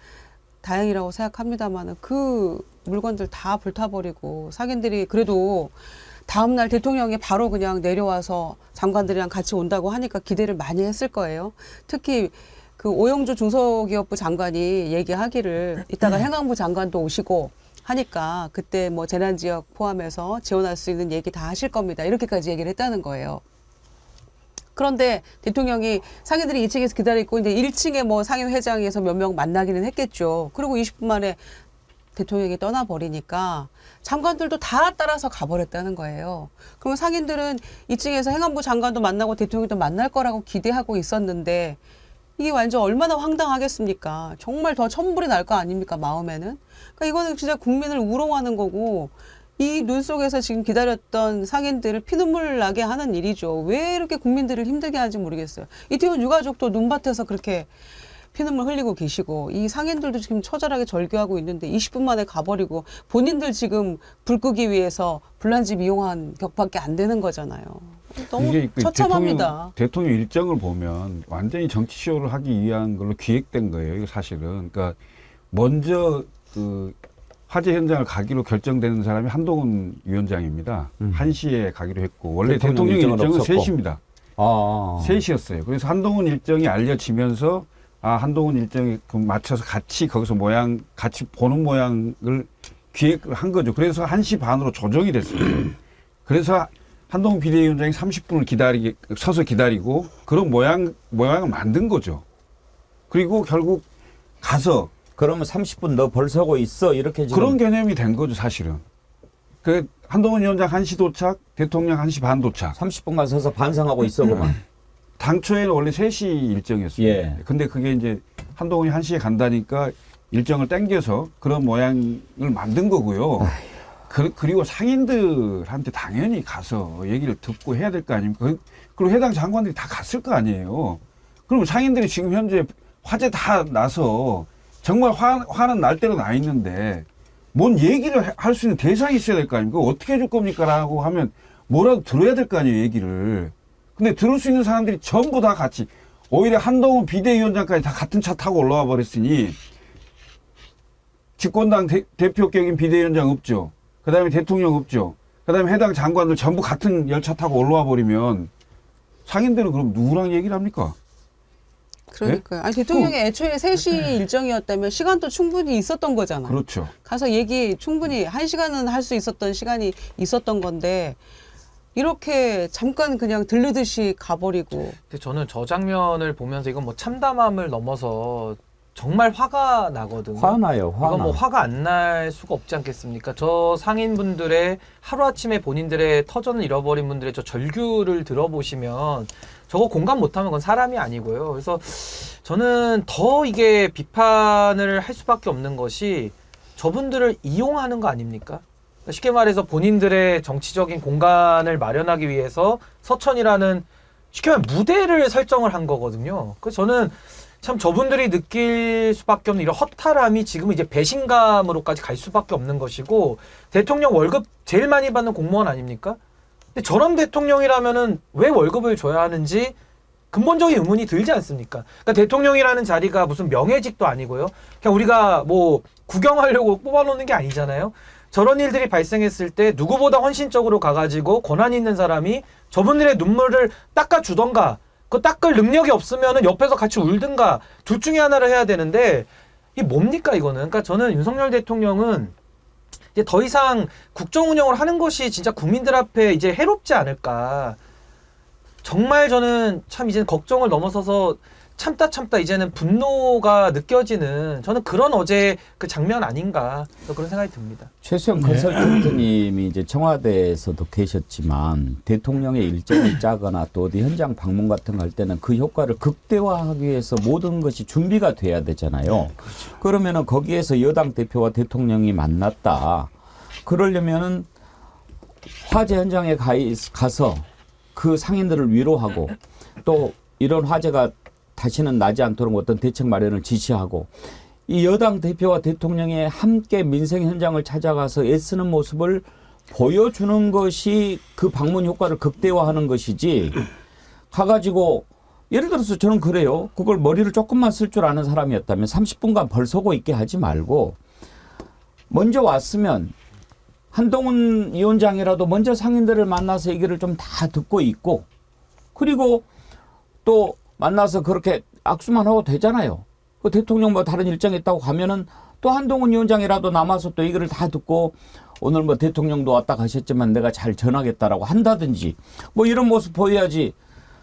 다행이라고 생각합니다만, 그 물건들 다 불타버리고 상인들이 그래도 다음날 대통령이 바로 그냥 내려와서 장관들이랑 같이 온다고 하니까 기대를 많이 했을 거예요. 특히 그 오영주 중소기업부 장관이 얘기하기를 이따가 행안부 장관도 오시고 하니까 그때 뭐 재난지역 포함해서 지원할 수 있는 얘기 다 하실 겁니다. 이렇게까지 얘기를 했다는 거예요. 그런데 대통령이 상인들이 2층에서 기다리고 이제 1층에 뭐 상임회장에서 몇 명 만나기는 했겠죠. 그리고 20분 만에 대통령이 떠나버리니까 장관들도 다 따라서 가버렸다는 거예요. 그러면 상인들은 2층에서 행안부 장관도 만나고 대통령도 만날 거라고 기대하고 있었는데 이게 완전 얼마나 황당하겠습니까? 정말 더 천불이 날 거 아닙니까, 마음에는? 그러니까 이거는 진짜 국민을 우롱하는 거고 이 눈 속에서 지금 기다렸던 상인들을 피눈물 나게 하는 일이죠. 왜 이렇게 국민들을 힘들게 하는지 모르겠어요. 이태원 유가족도 눈밭에서 그렇게 피눈물 흘리고 계시고 이 상인들도 지금 처절하게 절규하고 있는데 20분 만에 가버리고 본인들 지금 불 끄기 위해서 불난집 이용한 격밖에 안 되는 거잖아요. 너무
이게 그
처참합니다.
대통령 일정을 보면 완전히 정치쇼를 하기 위한 걸로 기획된 거예요. 이거 사실은. 그러니까 먼저 그 화재 현장을 가기로 결정되는 사람이 한동훈 위원장입니다. 1시에 가기로 했고 원래 대통령 일정은 3시입니다. 3시였어요. 그래서 한동훈 일정이 알려지면서 한동훈 일정에 맞춰서 같이 거기서 같이 보는 모양을 기획을 한 거죠. 그래서 1시 반으로 조정이 됐어요. 그래서 한동훈 비대위원장이 30분을 서서 기다리고 그런 모양을 만든 거죠. 그리고 결국 가서
그러면 30분 너 벌 서고 있어 이렇게 지금
그런 개념이 된 거죠, 사실은. 그 한동훈 위원장 1시 도착, 대통령 1시 반 도착.
30분간 서서 반성하고 있어 그만.
당초에는 원래 3시 일정이었어요.
예.
근데 그게 이제 한동훈이 1시에 간다니까 일정을 땡겨서 그런 모양을 만든 거고요. 그리고 상인들한테 당연히 가서 얘기를 듣고 해야 될 거 아닙니까? 그리고 해당 장관들이 다 갔을 거 아니에요. 그럼 상인들이 지금 현재 화재 다 나서 정말 화는 날 대로 나 있는데 뭔 얘기를 할 수 있는 대상이 있어야 될 거 아닙니까? 어떻게 해줄 겁니까? 라고 하면 뭐라도 들어야 될 거 아니에요, 얘기를. 근데 들을 수 있는 사람들이 전부 다 같이 오히려 한동훈 비대위원장까지 다 같은 차 타고 올라와 버렸으니 집권당 대표격인 비대위원장 없죠. 그 다음에 대통령 없죠. 그 다음에 해당 장관들 전부 같은 열차 타고 올라와 버리면 상인들은 그럼 누구랑 얘기를 합니까?
그러니까요. 아니 대통령이 애초에 3시 일정이었다면 시간도 충분히 있었던 거잖아요.
그렇죠.
가서 얘기 충분히 1시간은 할 수 있었던 시간이 있었던 건데 이렇게 잠깐 그냥 들르듯이 가버리고.
근데 저는 저 장면을 보면서 이건 뭐 참담함을 넘어서 정말 화가 나거든요.
화나요.
이건 뭐 화가 안 날 수가 없지 않겠습니까? 저 상인분들의 하루아침에 본인들의 터전을 잃어버린 분들의 저 절규를 들어보시면 저거 공감 못하면 그건 사람이 아니고요. 그래서 저는 더 이게 비판을 할 수밖에 없는 것이 저분들을 이용하는 거 아닙니까? 쉽게 말해서 본인들의 정치적인 공간을 마련하기 위해서 서천이라는 쉽게 말하면 무대를 설정을 한 거거든요. 그래서 저는 참 저분들이 느낄 수밖에 없는 이런 허탈함이 지금 이제 배신감으로까지 갈 수밖에 없는 것이고 대통령 월급 제일 많이 받는 공무원 아닙니까? 근데 저런 대통령이라면은 왜 월급을 줘야 하는지 근본적인 의문이 들지 않습니까? 그러니까 대통령이라는 자리가 무슨 명예직도 아니고요. 그냥 우리가 뭐 구경하려고 뽑아놓는 게 아니잖아요. 저런 일들이 발생했을 때 누구보다 헌신적으로 가가지고 권한 있는 사람이 저분들의 눈물을 닦아주던가 그 닦을 능력이 없으면 옆에서 같이 울든가 둘 중에 하나를 해야 되는데 이게 뭡니까 이거는. 그러니까 저는 윤석열 대통령은 이제 더 이상 국정 운영을 하는 것이 진짜 국민들 앞에 이제 해롭지 않을까. 정말 저는 참 이제는 걱정을 넘어서서 참다 이제는 분노가 느껴지는 저는 그런 어제 그 장면 아닌가 그런 생각이 듭니다.
최수영 컨설턴트님이 이제 청와대에서도 계셨지만 대통령의 일정이 짜거나 또 어디 현장 방문 같은 거 할 때는 그 효과를 극대화하기 위해서 모든 것이 준비가 돼야 되잖아요. 그렇죠. 그러면은 거기에서 여당 대표와 대통령이 만났다. 그러려면은 화재 현장에 가서 그 상인들을 위로하고 또 이런 화재가 다시는 나지 않도록 어떤 대책 마련을 지시하고 이 여당 대표와 대통령이 함께 민생 현장을 찾아가서 애쓰는 모습을 보여주는 것이 그 방문 효과를 극대화하는 것이지 가가지고 예를 들어서 저는 그래요. 그걸 머리를 조금만 쓸 줄 아는 사람이었다면 30분간 벌 서고 있게 하지 말고 먼저 왔으면 한동훈 위원장이라도 먼저 상인들을 만나서 얘기를 좀 다 듣고 있고 그리고 또 만나서 그렇게 악수만 하고 되잖아요. 그 대통령 뭐 다른 일정이 있다고 가면은 또 한동훈 위원장이라도 남아서 또 얘기를 다 듣고 오늘 뭐 대통령도 왔다 가셨지만 내가 잘 전하겠다라고 한다든지 뭐 이런 모습 보여야지.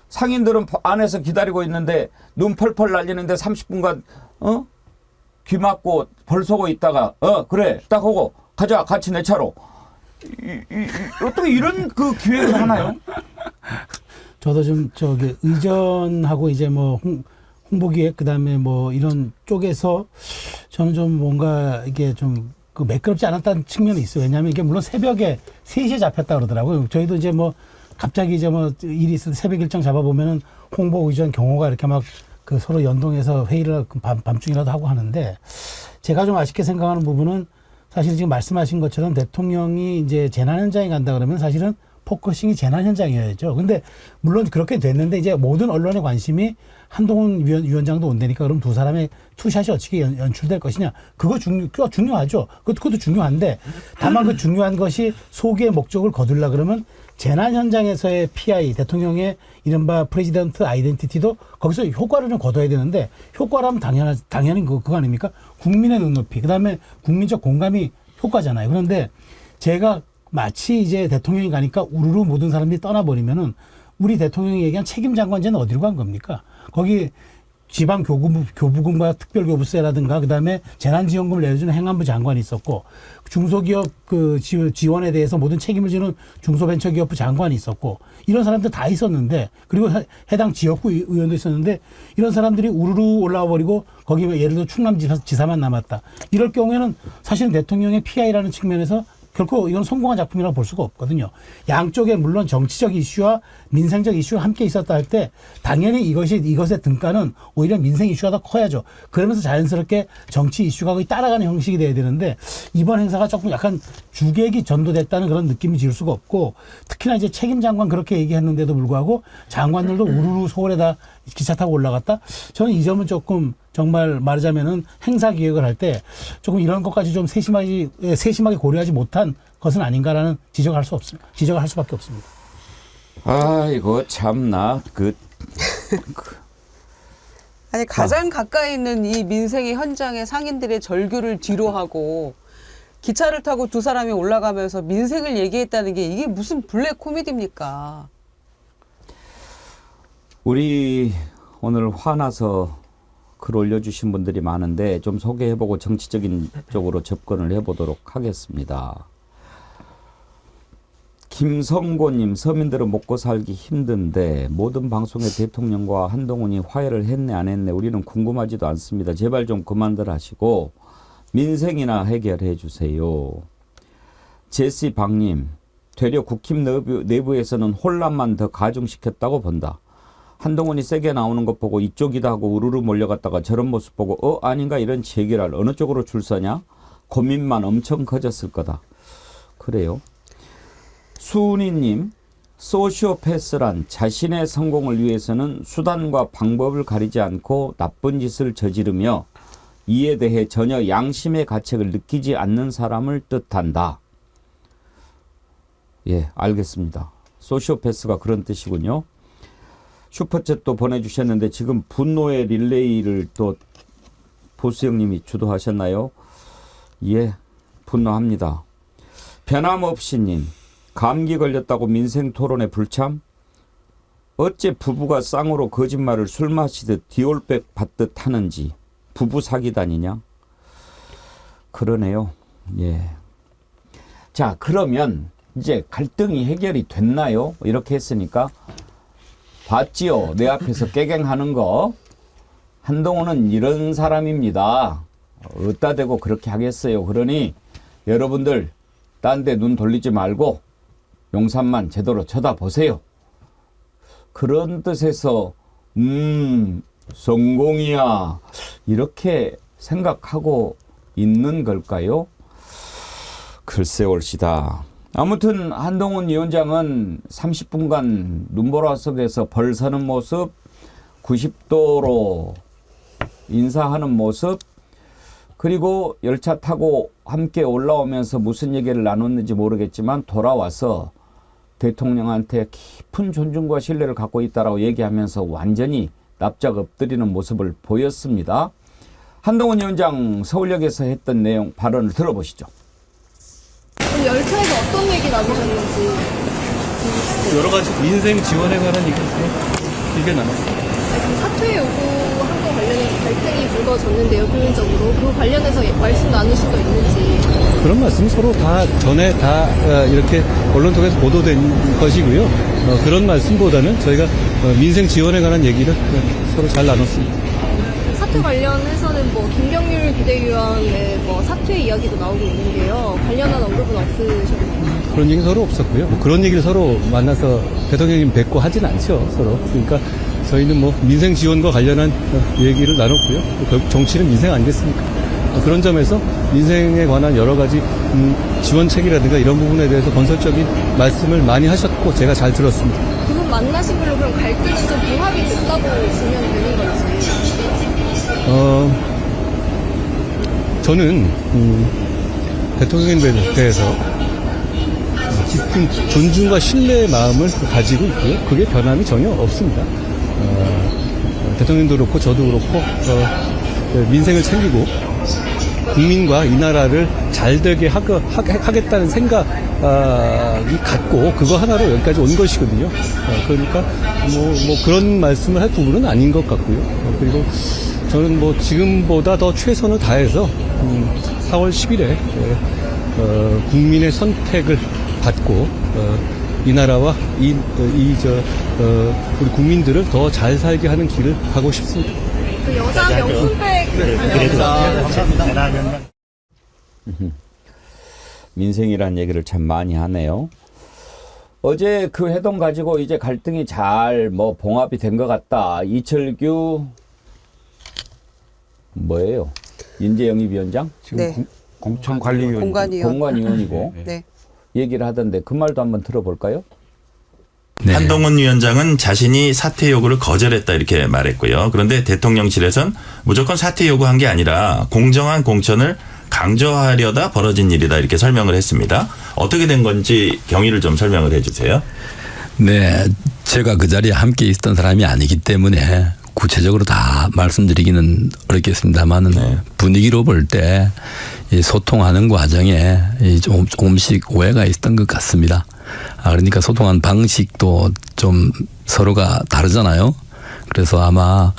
상인들은 안에서 기다리고 있는데 눈 펄펄 날리는데 30분간 귀 막고 벌 쏘고 있다가 그래 딱 하고 가자 같이 내 차로 어떻게 이런 그 기획을 하나요?
저도 좀 의전하고 이제 뭐 홍보기획 그다음에 뭐 이런 쪽에서 저는 좀 뭔가 이게 좀 그 매끄럽지 않았다는 측면이 있어요. 왜냐하면 이게 물론 새벽에 3시에 잡혔다 그러더라고요. 저희도 이제 뭐 갑자기 이제 뭐 일이 있을 때 새벽 일정 잡아보면은 홍보 의전 경호가 이렇게 막 그 서로 연동해서 회의를 밤중이라도 하고 하는데 제가 좀 아쉽게 생각하는 부분은 사실 지금 말씀하신 것처럼 대통령이 이제 재난 현장에 간다 그러면 사실은 포커싱이 재난 현장이어야죠. 근데 물론 그렇게 됐는데 이제 모든 언론의 관심이 한동훈 위원장도 온다니까 그럼 두 사람의 투샷이 어떻게 연출될 것이냐. 그거 중요하죠. 그것도 중요한데 다만 그 중요한 것이 소기의 목적을 거둘라 그러면 재난 현장에서의 PI, 대통령의 이른바 프레지던트 아이덴티티도 거기서 효과를 좀 거둬야 되는데 효과라면 당연히 그거 아닙니까? 국민의 눈높이, 그 다음에 국민적 공감이 효과잖아요. 그런데 제가 마치 이제 대통령이 가니까 우르르 모든 사람들이 떠나버리면은 우리 대통령이 얘기한 책임장관제는 어디로 간 겁니까? 거기 지방교부금과 특별교부세라든가 그다음에 재난지원금을 내주는 행안부 장관이 있었고 중소기업 그 지원에 대해서 모든 책임을 지는 중소벤처기업부 장관이 있었고 이런 사람들 다 있었는데 그리고 해당 지역구 의원도 있었는데 이런 사람들이 우르르 올라와 버리고 거기 예를 들어 충남지사만 남았다. 이럴 경우에는 사실은 대통령의 PI라는 측면에서 결코 이건 성공한 작품이라고 볼 수가 없거든요. 양쪽에 물론 정치적 이슈와 민생적 이슈가 함께 있었다 할 때 당연히 이것의 등가는 오히려 민생 이슈가 더 커야죠. 그러면서 자연스럽게 정치 이슈가 거의 따라가는 형식이 돼야 되는데 이번 행사가 조금 약간 주객이 전도됐다는 그런 느낌이 지을 수가 없고 특히나 이제 책임 장관 그렇게 얘기했는데도 불구하고 장관들도 우르르 서울에다 기차 타고 올라갔다. 저는 이 점은 조금 정말 말하자면은 행사 기획을 할 때 조금 이런 것까지 좀 세심하게 고려하지 못한 것은 아닌가라는 지적을 할 수밖에 없습니다.
아이고 참나
아니 가장 가까이 있는 이 민생의 현장의 상인들의 절규를 뒤로하고 기차를 타고 두 사람이 올라가면서 민생을 얘기했다는 게 이게 무슨 블랙 코미디입니까?
우리 오늘 화나서 글 올려주신 분들이 많은데 좀 소개해보고 정치적인 쪽으로 접근을 해보도록 하겠습니다. 김성고님, 서민들은 먹고 살기 힘든데 모든 방송에 대통령과 한동훈이 화해를 했네 안 했네 우리는 궁금하지도 않습니다. 제발 좀 그만들 하시고 민생이나 해결해 주세요. 제시 박님, 되려 국힘 내부에서는 혼란만 더 가중시켰다고 본다. 한동훈이 세게 나오는 것 보고 이쪽이다 하고 우르르 몰려갔다가 저런 모습 보고 아닌가 이런 제기를 어느 쪽으로 줄 서냐? 고민만 엄청 커졌을 거다. 그래요. 수은이님, 소시오패스란 자신의 성공을 위해서는 수단과 방법을 가리지 않고 나쁜 짓을 저지르며 이에 대해 전혀 양심의 가책을 느끼지 않는 사람을 뜻한다. 예, 알겠습니다. 소시오패스가 그런 뜻이군요. 슈퍼챗도 보내주셨는데 지금 분노의 릴레이를 또 보수 형님이 주도하셨나요? 예, 분노합니다. 변함없이님, 감기 걸렸다고 민생 토론에 불참? 어째 부부가 쌍으로 거짓말을 술 마시듯 디올백 받듯 하는지 부부 사기단이냐? 그러네요. 예. 자, 그러면 이제 갈등이 해결이 됐나요? 이렇게 했으니까 봤지요? 내 앞에서 깨갱하는 거. 한동훈은 이런 사람입니다. 어디다 대고 그렇게 하겠어요. 그러니 여러분들 딴 데 눈 돌리지 말고 용산만 제대로 쳐다보세요. 그런 뜻에서 성공이야 이렇게 생각하고 있는 걸까요? 글쎄 올시다. 아무튼 한동훈 위원장은 30분간 눈보라 속에서 벌 서는 모습, 90도로 인사하는 모습, 그리고 열차 타고 함께 올라오면서 무슨 얘기를 나눴는지 모르겠지만 돌아와서 대통령한테 깊은 존중과 신뢰를 갖고 있다라고 얘기하면서 완전히 납작 엎드리는 모습을 보였습니다. 한동훈 위원장 서울역에서 했던 내용 발언을 들어보시죠.
열차에서 어떤 얘기 나누셨는지.
여러 가지 민생 지원에 관한 얘기를 길게 나눴습니다.
사퇴 요구한 거 관련해서 갈등이 불거졌는데요, 표면적으로. 그 관련해서 말씀 나누신 거 있는지.
그런 말씀 서로 다 전에 다 이렇게 언론 통해서 보도된 것이고요. 그런 말씀보다는 저희가 민생 지원에 관한 얘기를 서로 잘 나눴습니다.
사퇴 관련해서는 뭐 김경률 비대위원의 뭐 사퇴 이야기도 나오고 있는데요. 관련한 언급은 없으셨나요?
그런 얘기 서로 없었고요. 뭐 그런 얘기를 서로 만나서 대통령님 뵙고 하진 않죠, 서로. 그러니까 저희는 뭐 민생 지원과 관련한 얘기를 나눴고요. 결국 정치는 민생 아니겠습니까? 그런 점에서 민생에 관한 여러 가지 지원책이라든가 이런 부분에 대해서 건설적인 말씀을 많이 하셨고 제가 잘 들었습니다.
두 분 만나신 걸로 그럼 갈등은 좀 봉합이 됐다고 보면 되는 건지?
저는 대통령님에 대해서 깊은 존중과 신뢰의 마음을 가지고 있고요. 그게 변함이 전혀 없습니다. 대통령도 그렇고 저도 그렇고 민생을 챙기고 국민과 이 나라를 잘 되게 하겠다는 생각이 같고 그거 하나로 여기까지 온 것이거든요. 그러니까 뭐 그런 말씀을 할 부분은 아닌 것 같고요. 그리고 저는 뭐 지금보다 더 최선을 다해서 4월 10일에 국민의 선택을 받고 이 나라와 우리 국민들을 더 잘 살게 하는 길을 가고 싶습니다.
그 여자 명품백
민생이라는 얘기를 참 많이 하네요. 어제 그 회동 가지고 이제 갈등이 잘 뭐 봉합이 된 것 같다. 이철규 인재영입위원장?
지금
네.
공천관리위원
공관위원이고
네.
얘기를 하던데 그 말도 한번 들어볼까요?
네. 한동훈 위원장은 자신이 사퇴 요구를 거절했다 이렇게 말했고요. 그런데 대통령실에선 무조건 사퇴 요구한 게 아니라 공정한 공천을 강조하려다 벌어진 일이다 이렇게 설명을 했습니다. 어떻게 된 건지 경위를 좀 설명을 해 주세요.
네, 제가 그 자리에 함께 있었던 사람이 아니기 때문에 구체적으로 다 말씀드리기는 어렵겠습니다만은
네.
분위기로 볼 때 소통하는 과정에 조금씩 오해가 있었던 것 같습니다. 그러니까 소통한 방식도 좀 서로가 다르잖아요. 그래서 아마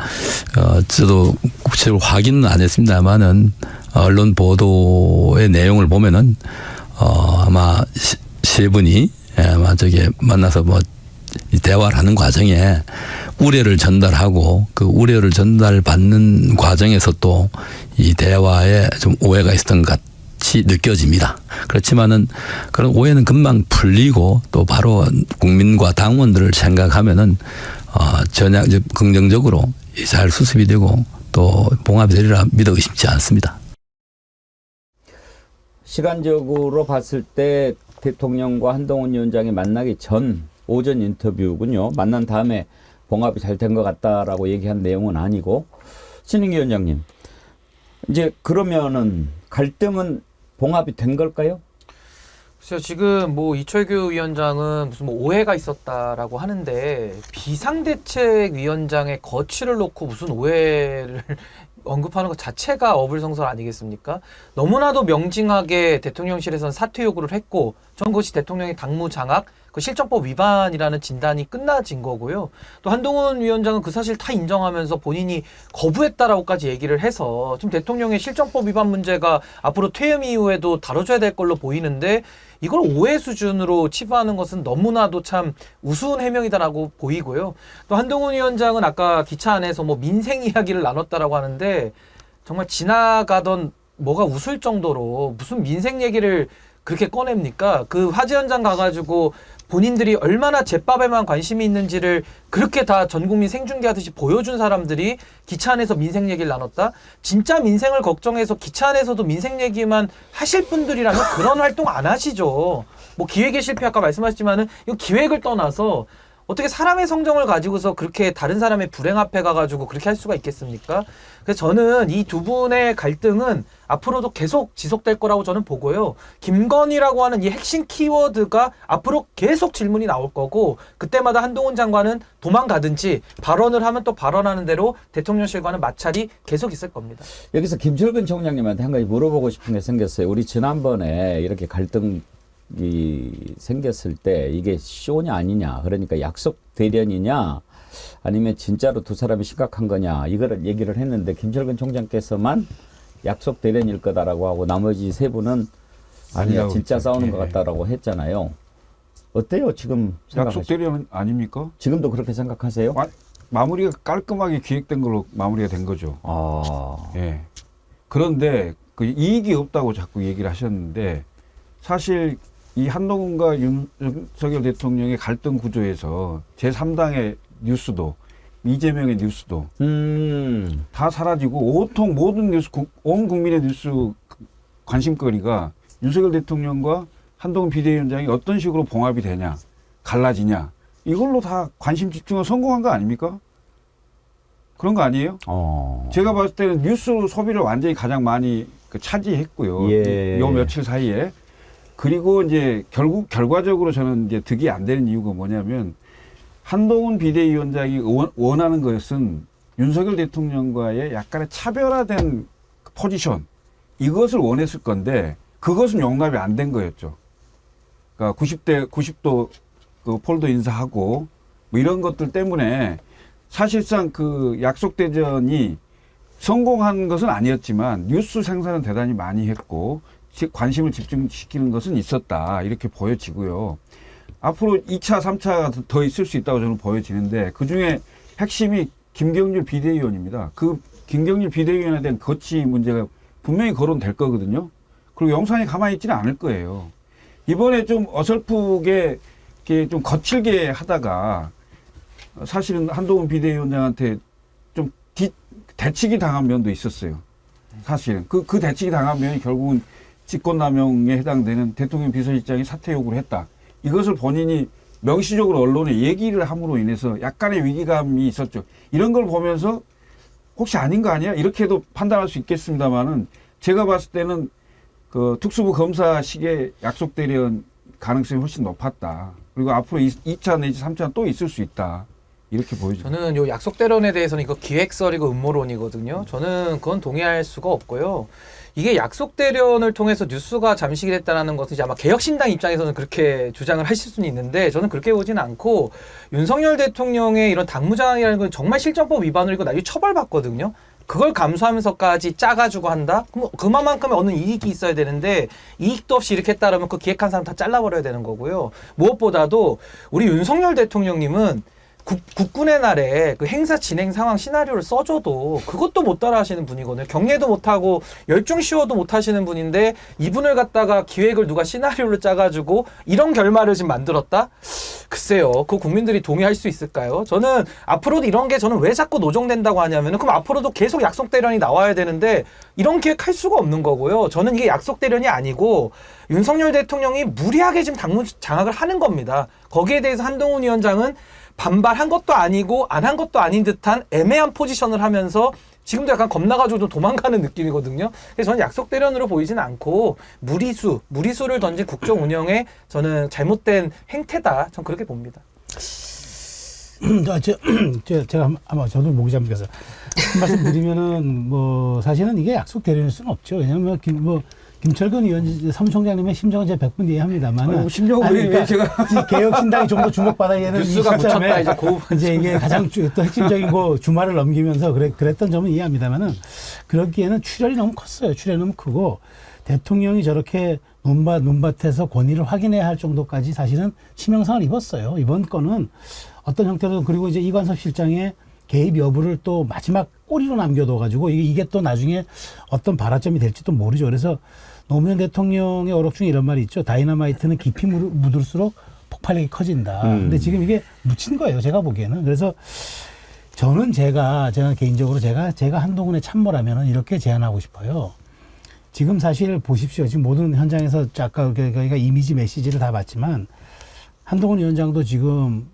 저도 구체적으로 확인은 안 했습니다만은 언론 보도의 내용을 보면은 아마 세 분이 아마 저기 만나서 뭐 대화를 하는 과정에 우려를 전달하고 그 우려를 전달받는 과정에서 또 이 대화에 좀 오해가 있었던 것 같이 느껴집니다. 그렇지만은 그런 오해는 금방 풀리고 또 바로 국민과 당원들을 생각하면은 전혀 긍정적으로 잘 수습이 되고 또 봉합이 되리라 믿어 의심치 않습니다.
시간적으로 봤을 때 대통령과 한동훈 위원장이 만나기 전 오전 인터뷰군요. 만난 다음에 봉합이 잘 된 것 같다라고 얘기한 내용은 아니고. 신인기 위원장님, 이제 그러면은 갈등은 봉합이 된 걸까요?
그래서 지금 뭐 이철규 위원장은 무슨 뭐 오해가 있었다라고 하는데 비상대책위원장의 거취를 놓고 무슨 오해를 언급하는 것 자체가 어불성설 아니겠습니까? 너무나도 명징하게 대통령실에서는 사퇴 요구를 했고 전 그것이 대통령의 당무 장악, 그 실정법 위반이라는 진단이 끝나진 거고요. 또 한동훈 위원장은 그 사실 다 인정하면서 본인이 거부했다라고까지 얘기를 해서 좀 대통령의 실정법 위반 문제가 앞으로 퇴임 이후에도 다뤄줘야 될 걸로 보이는데 이걸 오해 수준으로 치부하는 것은 너무나도 참 우스운 해명이다라고 보이고요. 또 한동훈 위원장은 아까 기차 안에서 뭐 민생 이야기를 나눴다라고 하는데 정말 지나가던 뭐가 웃을 정도로 무슨 민생 얘기를 그렇게 꺼냅니까? 그 화재 현장 가가지고 본인들이 얼마나 제밥에만 관심이 있는지를 그렇게 다 전 국민 생중계하듯이 보여준 사람들이 기차 안에서 민생 얘기를 나눴다? 진짜 민생을 걱정해서 기차 안에서도 민생 얘기만 하실 분들이라면 그런 활동 안 하시죠. 뭐 기획의 실패 아까 말씀하셨지만은 이 기획을 떠나서 어떻게 사람의 성정을 가지고서 그렇게 다른 사람의 불행 앞에 가가지고 그렇게 할 수가 있겠습니까? 그래서 저는 이 두 분의 갈등은 앞으로도 계속 지속될 거라고 저는 보고요. 김건희라고 하는 이 핵심 키워드가 앞으로 계속 질문이 나올 거고, 그때마다 한동훈 장관은 도망가든지 발언을 하면 또 발언하는 대로 대통령실과는 마찰이 계속 있을 겁니다.
여기서 김철근 총장님한테 한 가지 물어보고 싶은 게 생겼어요. 우리 지난번에 이렇게 갈등이 생겼을 때 이게 쇼냐 아니냐, 그러니까 약속 대련이냐 아니면 진짜로 두 사람이 심각한 거냐, 이거를 얘기를 했는데 김철근 총장께서만 약속 대련일 거다라고 하고 나머지 세 분은 아니야 진짜 싸우는 것 같다라고 했잖아요. 어때요 지금?
약속 대련은 아닙니까?
지금도 그렇게 생각하세요?
마무리가 깔끔하게 기획된 걸로 마무리가 된 거죠. 예. 그런데 그 이익이 없다고 자꾸 얘기를 하셨는데, 사실 이 한동훈과 윤석열 대통령의 갈등 구조에서 제3당의 뉴스도, 이재명의 뉴스도 다 사라지고 온통 모든 뉴스, 온 국민의 뉴스 관심거리가 윤석열 대통령과 한동훈 비대위원장이 어떤 식으로 봉합이 되냐, 갈라지냐, 이걸로 다 관심 집중을 성공한 거 아닙니까? 그런 거 아니에요? 제가 봤을 때는 뉴스 소비를 완전히 가장 많이 차지했고요.
예.
요 며칠 사이에. 그리고 이제 결과적으로 저는 이제 득이 안 되는 이유가 뭐냐면, 한동훈 비대위원장이 원하는 것은 윤석열 대통령과의 약간의 차별화된 포지션, 이것을 원했을 건데 그것은 용납이 안 된 거였죠. 그러니까 90도 그 폴더 인사하고 뭐 이런 것들 때문에 사실상 그 약속 대전이 성공한 것은 아니었지만 뉴스 생산은 대단히 많이 했고 관심을 집중시키는 것은 있었다, 이렇게 보여지고요. 앞으로 2차, 3차가 더 있을 수 있다고 저는 보여지는데, 그중에 핵심이 김경률 비대위원입니다. 그 김경률 비대위원에 대한 거치 문제가 분명히 거론될 거거든요. 그리고 영상이 가만히 있지는 않을 거예요. 이번에 좀 어설프게 이렇게 좀 거칠게 하다가 사실은 한동훈 비대위원장한테 좀 대치기 당한 면도 있었어요. 사실은 그 대치기 당한 면이 결국은 직권남용에 해당되는 대통령 비서실장이 사퇴 요구를 했다, 이것을 본인이 명시적으로 언론에 얘기를 함으로 인해서 약간의 위기감이 있었죠. 이런 걸 보면서 혹시 아닌 거 아니야? 이렇게도 판단할 수 있겠습니다만은, 제가 봤을 때는 그 특수부 검사식의 약속 대련 가능성이 훨씬 높았다. 그리고 앞으로 2차 내지 3차 또 있을 수 있다, 이렇게 보여져요.
저는 요 약속 대련에 대해서는 이거 기획설이고 음모론이거든요. 저는 그건 동의할 수가 없고요. 이게 약속 대련을 통해서 뉴스가 잠식이 됐다는 것은 이제 아마 개혁신당 입장에서는 그렇게 주장을 하실 수는 있는데, 저는 그렇게 보지는 않고, 윤석열 대통령의 이런 당무장이라는 건 정말 실정법 위반을 이거 나중에 처벌받거든요. 그걸 감수하면서까지 짜가지고 한다? 그럼 그만큼의 어느 이익이 있어야 되는데, 이익도 없이 이렇게 했다라면 그 기획한 사람 다 잘라버려야 되는 거고요. 무엇보다도 우리 윤석열 대통령님은 국군의 날에 그 행사 진행 상황 시나리오를 써줘도 그것도 못 따라 하시는 분이거든요. 경례도 못하고 열중시호도 못 하시는 분인데, 이분을 갖다가 기획을 누가 시나리오를 짜가지고 이런 결말을 지금 만들었다? 글쎄요, 그 국민들이 동의할 수 있을까요? 저는 앞으로도 이런 게 저는 왜 자꾸 노정된다고 하냐면은, 그럼 앞으로도 계속 약속 대련이 나와야 되는데 이런 기획할 수가 없는 거고요. 저는 이게 약속 대련이 아니고 윤석열 대통령이 무리하게 지금 당무 장악을 하는 겁니다. 거기에 대해서 한동훈 위원장은 반발한 것도 아니고 안 한 것도 아닌 듯한 애매한 포지션을 하면서 지금도 약간 겁나가지고 좀 도망가는 느낌이거든요. 그래서 저는 약속 대련으로 보이지는 않고 무리수를 던진 국정 운영에 저는 잘못된 행태다, 전 그렇게 봅니다.
제가 아마 저도 목이 잠겨서 한 말씀 드리면은, 뭐 사실은 이게 약속 대련일 수는 없죠. 왜냐하면 김철근 위원 사무총장님의 심정은 제가 100분 이해합니다만,
심정을 왜 제가
개혁신당이 좀 더 주목받아야 되는
뉴스가 묻혔다
이제 이게 가장 또 핵심적인 거 주말을 넘기면서 그랬던 점은 이해합니다만은, 그러기에는 출혈이 너무 컸어요. 출혈이 너무 크고, 대통령이 저렇게 논밭에서 권위를 확인해야 할 정도까지 사실은 치명상을 입었어요. 이번 건은 어떤 형태로든. 그리고 이제 이관섭 실장의 개입 여부를 또 마지막 꼬리로 남겨둬가지고 이게 또 나중에 어떤 발화점이 될지도 모르죠. 그래서 노무현 대통령의 어록 중에 이런 말이 있죠. 다이너마이트는 깊이 묻을수록 폭발력이 커진다. 근데 지금 이게 묻힌 거예요, 제가 보기에는. 그래서 저는 제가 개인적으로 제가 한동훈의 참모라면은 이렇게 제안하고 싶어요. 지금 사실 보십시오. 지금 모든 현장에서 아까 저희가 이미지 메시지를 다 봤지만, 한동훈 위원장도 지금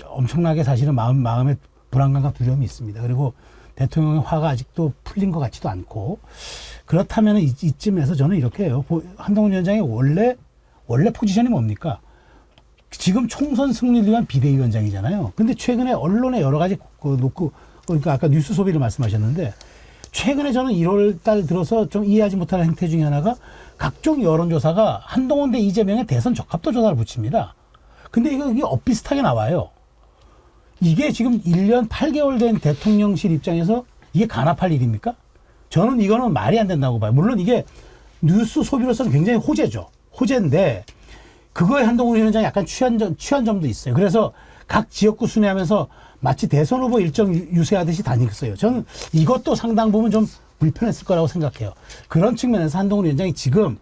엄청나게 사실은 마음에 불안감과 두려움이 있습니다. 그리고 대통령의 화가 아직도 풀린 것 같지도 않고 그렇다면 이쯤에서 저는 이렇게 해요. 한동훈 위원장의 원래 포지션이 뭡니까? 지금 총선 승리를 위한 비대위원장이잖아요. 근데 최근에 언론에 여러 가지 놓고 그러니까 아까 뉴스 소비를 말씀하셨는데 최근에 저는 1월 달 들어서 좀 이해하지 못하는 행태 중에 하나가 각종 여론조사가 한동훈 대 이재명의 대선 적합도 조사를 붙입니다. 근데 이게 엇비슷하게 나와요. 이게 지금 1년 8개월 된 대통령실 입장에서 이게 간합할 일입니까? 저는 이거는 말이 안 된다고 봐요. 물론 이게 뉴스 소비로서는 굉장히 호재죠. 호재인데 그거에 한동훈 위원장이 약간 취한 점도 있어요. 그래서 각 지역구 순회하면서 마치 대선 후보 일정 유세하듯이 다녔어요. 저는 이것도 상당 부분 좀 불편했을 거라고 생각해요. 그런 측면에서 한동훈 위원장이 지금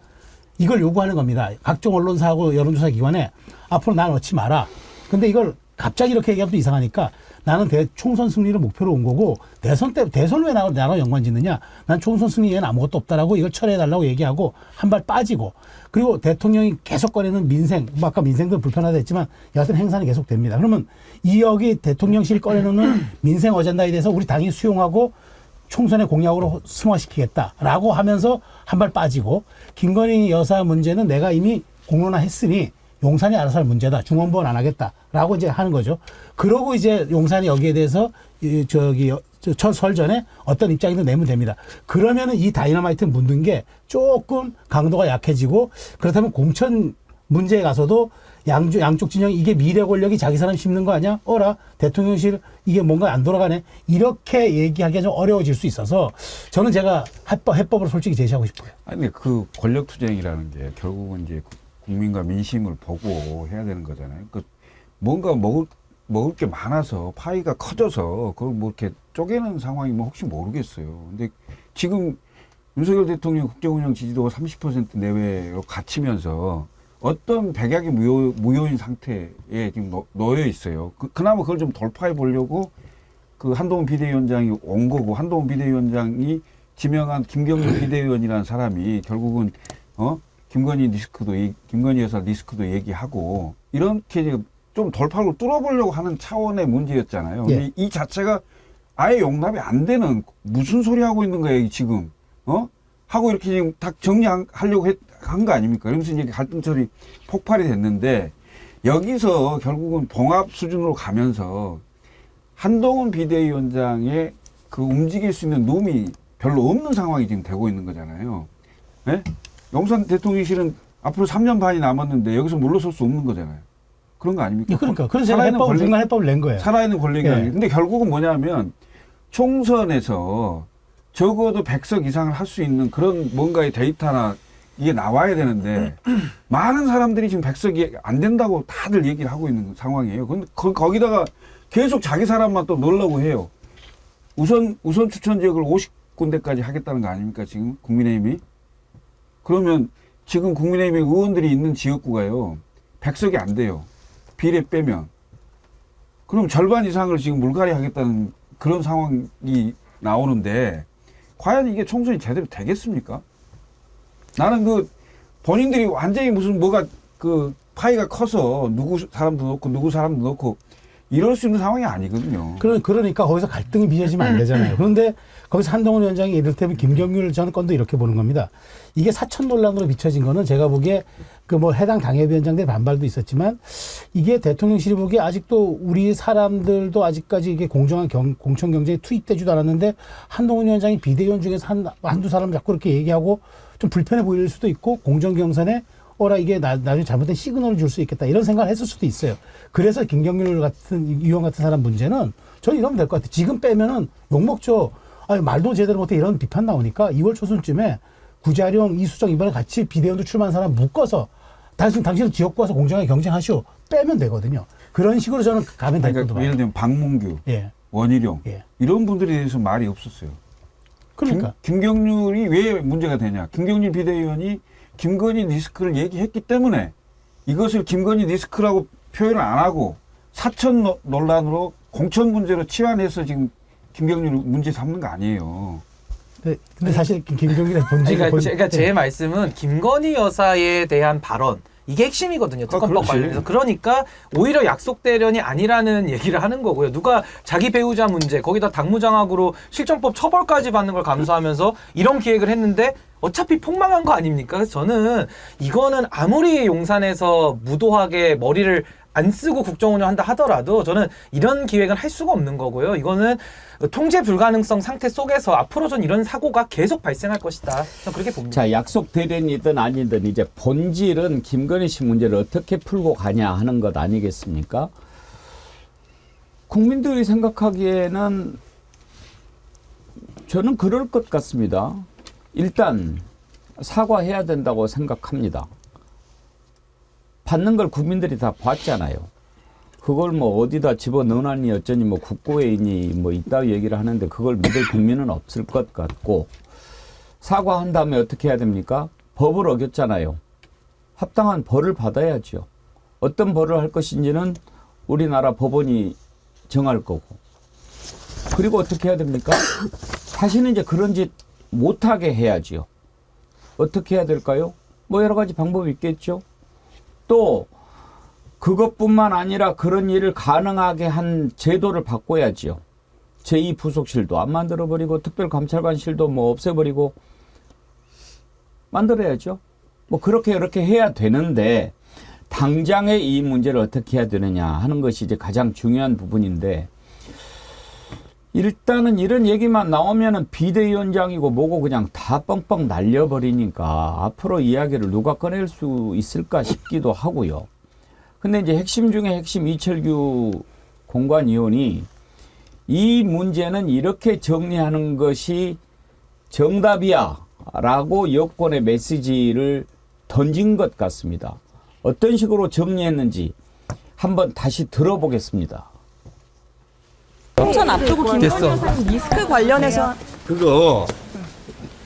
이걸 요구하는 겁니다. 각종 언론사하고 여론조사 기관에 앞으로 난 넣지 마라. 근데 이걸 갑자기 이렇게 얘기하면 또 이상하니까 나는 총선 승리를 목표로 온 거고 대선 왜 나랑 연관 짓느냐? 난 총선 승리에는 아무것도 없다라고 이걸 철회해달라고 얘기하고 한 발 빠지고 그리고 대통령이 계속 꺼내는 민생, 뭐 아까 민생도 불편하다 했지만 여하튼 행사는 계속 됩니다. 그러면 여기 대통령실 꺼내놓는 민생 어젠다에 대해서 우리 당이 수용하고 총선의 공약으로 승화시키겠다라고 하면서 한 발 빠지고 김건희 여사 문제는 내가 이미 공론화했으니 용산이 알아서 할 문제다. 중원부원 안 하겠다라고 이제 하는 거죠. 그러고 이제 용산이 여기에 대해서 설 전에 어떤 입장이든 내면 됩니다. 그러면은 이 다이너마이트 묻는 게 조금 강도가 약해지고 그렇다면 공천 문제에 가서도 양쪽 진영이 이게 미래 권력이 자기 사람 심는 거 아니야? 어라 대통령실 이게 뭔가 안 돌아가네. 이렇게 얘기하기가 좀 어려워질 수 있어서 저는 제가 해법으로 솔직히 제시하고 싶어요.
아니 그 권력 투쟁이라는 게 결국은 이제 국민과 민심을 보고 해야 되는 거잖아요. 그 뭔가 먹을 게 많아서 파이가 커져서 그걸 뭐 이렇게 쪼개는 상황이면 혹시 모르겠어요. 근데 지금 윤석열 대통령 국정운영 지지도가 30% 내외로 갇히면서 어떤 백약이 무효인 상태에 지금 놓여 있어요. 그나마 그걸 좀 돌파해 보려고 그 한동훈 비대위원장이 온 거고 한동훈 비대위원장이 지명한 김경률 비대위원이라는 사람이 결국은 김건희 여사 리스크도 얘기하고 이렇게 좀 돌파로 뚫어보려고 하는 차원의 문제였잖아요.
예.
이 자체가 아예 용납이 안 되는 무슨 소리 하고 있는 거예요 지금 하고 이렇게 지금 다 정리하려고 한 거 아닙니까? 그러면서 이제 갈등설이 폭발이 됐는데 여기서 결국은 봉합 수준으로 가면서 한동훈 비대위원장의 그 움직일 수 있는 룸이 별로 없는 상황이 지금 되고 있는 거잖아요. 네? 용산 대통령실은 앞으로 3년 반이 남았는데 여기서 물러설 수 없는 거잖아요. 그런 거 아닙니까?
그러니까 그래서 제가 중간 해법을 낸 거예요.
살아있는 권력이 아니에요. 근데 결국은 뭐냐면 총선에서 적어도 100석 이상을 할 수 있는 그런 뭔가의 데이터나 이게 나와야 되는데 많은 사람들이 지금 100석이 안 된다고 다들 얘기를 하고 있는 상황이에요. 근데 거기다가 계속 자기 사람만 또 넣으려고 해요. 우선 추천 지역을 50군데까지 하겠다는 거 아닙니까? 지금 국민의힘이. 그러면 지금 국민의힘의 의원들이 있는 지역구가요. 100석이 안 돼요. 비례 빼면. 그럼 절반 이상을 지금 물갈이 하겠다는 그런 상황이 나오는데 과연 이게 총선이 제대로 되겠습니까? 나는 본인들이 완전히 무슨 뭐가 파이가 커서 누구 사람도 넣고 이럴 수 있는 상황이 아니거든요.
그러니까 거기서 갈등이 빚어지면 안 되잖아요. 그런데 거기서 한동훈 위원장이 이를테면 김경률 전 건도 이렇게 보는 겁니다. 이게 사천 논란으로 비춰진 거는 제가 보기에 해당 당협위원장들의 반발도 있었지만 이게 대통령실이 보기에 아직도 우리 사람들도 아직까지 이게 공정한 공천 경쟁에 투입되지도 않았는데 한동훈 위원장이 비대위원 중에서 한두 사람 자꾸 이렇게 얘기하고 좀 불편해 보일 수도 있고 공정 경선에 이게 나중에 잘못된 시그널을 줄 수 있겠다 이런 생각을 했을 수도 있어요. 그래서 김경률 같은 의원 같은 사람 문제는 저는 이러면 될 것 같아요. 지금 빼면은 욕먹죠. 말도 제대로 못해 이런 비판 나오니까 2월 초순쯤에 구자룡, 이수정 이번에 같이 비대위원도 출마한 사람 묶어서 당신은 지역구 와서 공정하게 경쟁하시오 빼면 되거든요. 그런 식으로 저는 가면 될 거도
예를 들면 박문규, 원희룡 이런 분들에 대해서 말이 없었어요.
그러니까
김경률이 왜 문제가 되냐? 김경률 비대위원이 김건희 리스크를 얘기했기 때문에 이것을 김건희 리스크라고 표현을 안 하고 사천 논란으로 공천 문제로 치환해서 지금 김경률 문제 삼는 거 아니에요.
근데 사실 김경률의 본질
그러니까 제 말씀은 김건희 여사에 대한 발언 이게 핵심이거든요. 특검법
그렇지.
관련해서. 그러니까 오히려 약속 대련이 아니라는 얘기를 하는 거고요. 누가 자기 배우자 문제 거기다 당무장악으로 실정법 처벌까지 받는 걸 감수하면서 이런 기획을 했는데 어차피 폭망한 거 아닙니까? 그래서 저는 이거는 아무리 용산에서 무도하게 머리를 안 쓰고 국정 운영한다 하더라도 저는 이런 기획은 할 수가 없는 거고요. 이거는 통제 불가능성 상태 속에서 앞으로 전 이런 사고가 계속 발생할 것이다. 저는 그렇게 봅니다.
자, 약속 대련이든 아니든 이제 본질은 김건희 씨 문제를 어떻게 풀고 가냐 하는 것 아니겠습니까? 국민들이 생각하기에는 저는 그럴 것 같습니다. 일단 사과해야 된다고 생각합니다. 받는 걸 국민들이 다 봤잖아요. 그걸 뭐 어디다 집어넣으니 어쩌니 뭐 국고에이니 뭐 이따위 얘기를 하는데 그걸 믿을 국민은 없을 것 같고, 사과한 다음에 어떻게 해야 됩니까? 법을 어겼잖아요. 합당한 벌을 받아야죠. 어떤 벌을 할 것인지는 우리나라 법원이 정할 거고. 그리고 어떻게 해야 됩니까? 다시는 이제 그런 짓 못하게 해야지요. 어떻게 해야 될까요? 뭐 여러 가지 방법이 있겠죠. 또 그것뿐만 아니라 그런 일을 가능하게 한 제도를 바꿔야지요. 제2부속실도 안 만들어버리고 특별감찰관실도 뭐 없애버리고 만들어야죠. 뭐 그렇게 해야 되는데 당장에 이 문제를 어떻게 해야 되느냐 하는 것이 이제 가장 중요한 부분인데, 일단은 이런 얘기만 나오면은 비대위원장이고 뭐고 그냥 다 뻥뻥 날려버리니까 앞으로 이야기를 누가 꺼낼 수 있을까 싶기도 하고요. 근데 이제 핵심 중에 핵심 이철규 공관위원이 이 문제는 이렇게 정리하는 것이 정답이야 라고 여권의 메시지를 던진 것 같습니다. 어떤 식으로 정리했는지 한번 다시 들어보겠습니다.
총선 앞두고 김건희 여사님 리스크 관련해서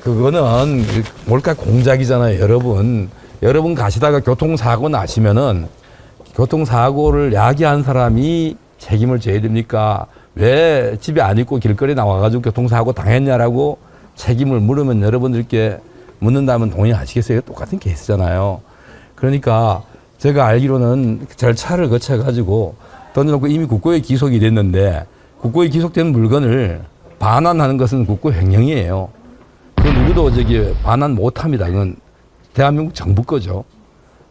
그거는 뭘까 공작이잖아요. 여러분 가시다가 교통사고 나시면은 교통사고를 야기한 사람이 책임을 져야 됩니까? 왜 집에 안 있고 길거리에 나와가지고 교통사고 당했냐라고 책임을 물으면 여러분들께 묻는다면 동의하시겠어요? 똑같은 케이스잖아요. 그러니까 제가 알기로는 절차를 거쳐가지고 던져놓고 이미 국고에 기속이 됐는데, 국고에 기속된 물건을 반환하는 것은 국고 횡령이에요. 그 누구도 반환 못합니다. 그건 대한민국 정부 거죠.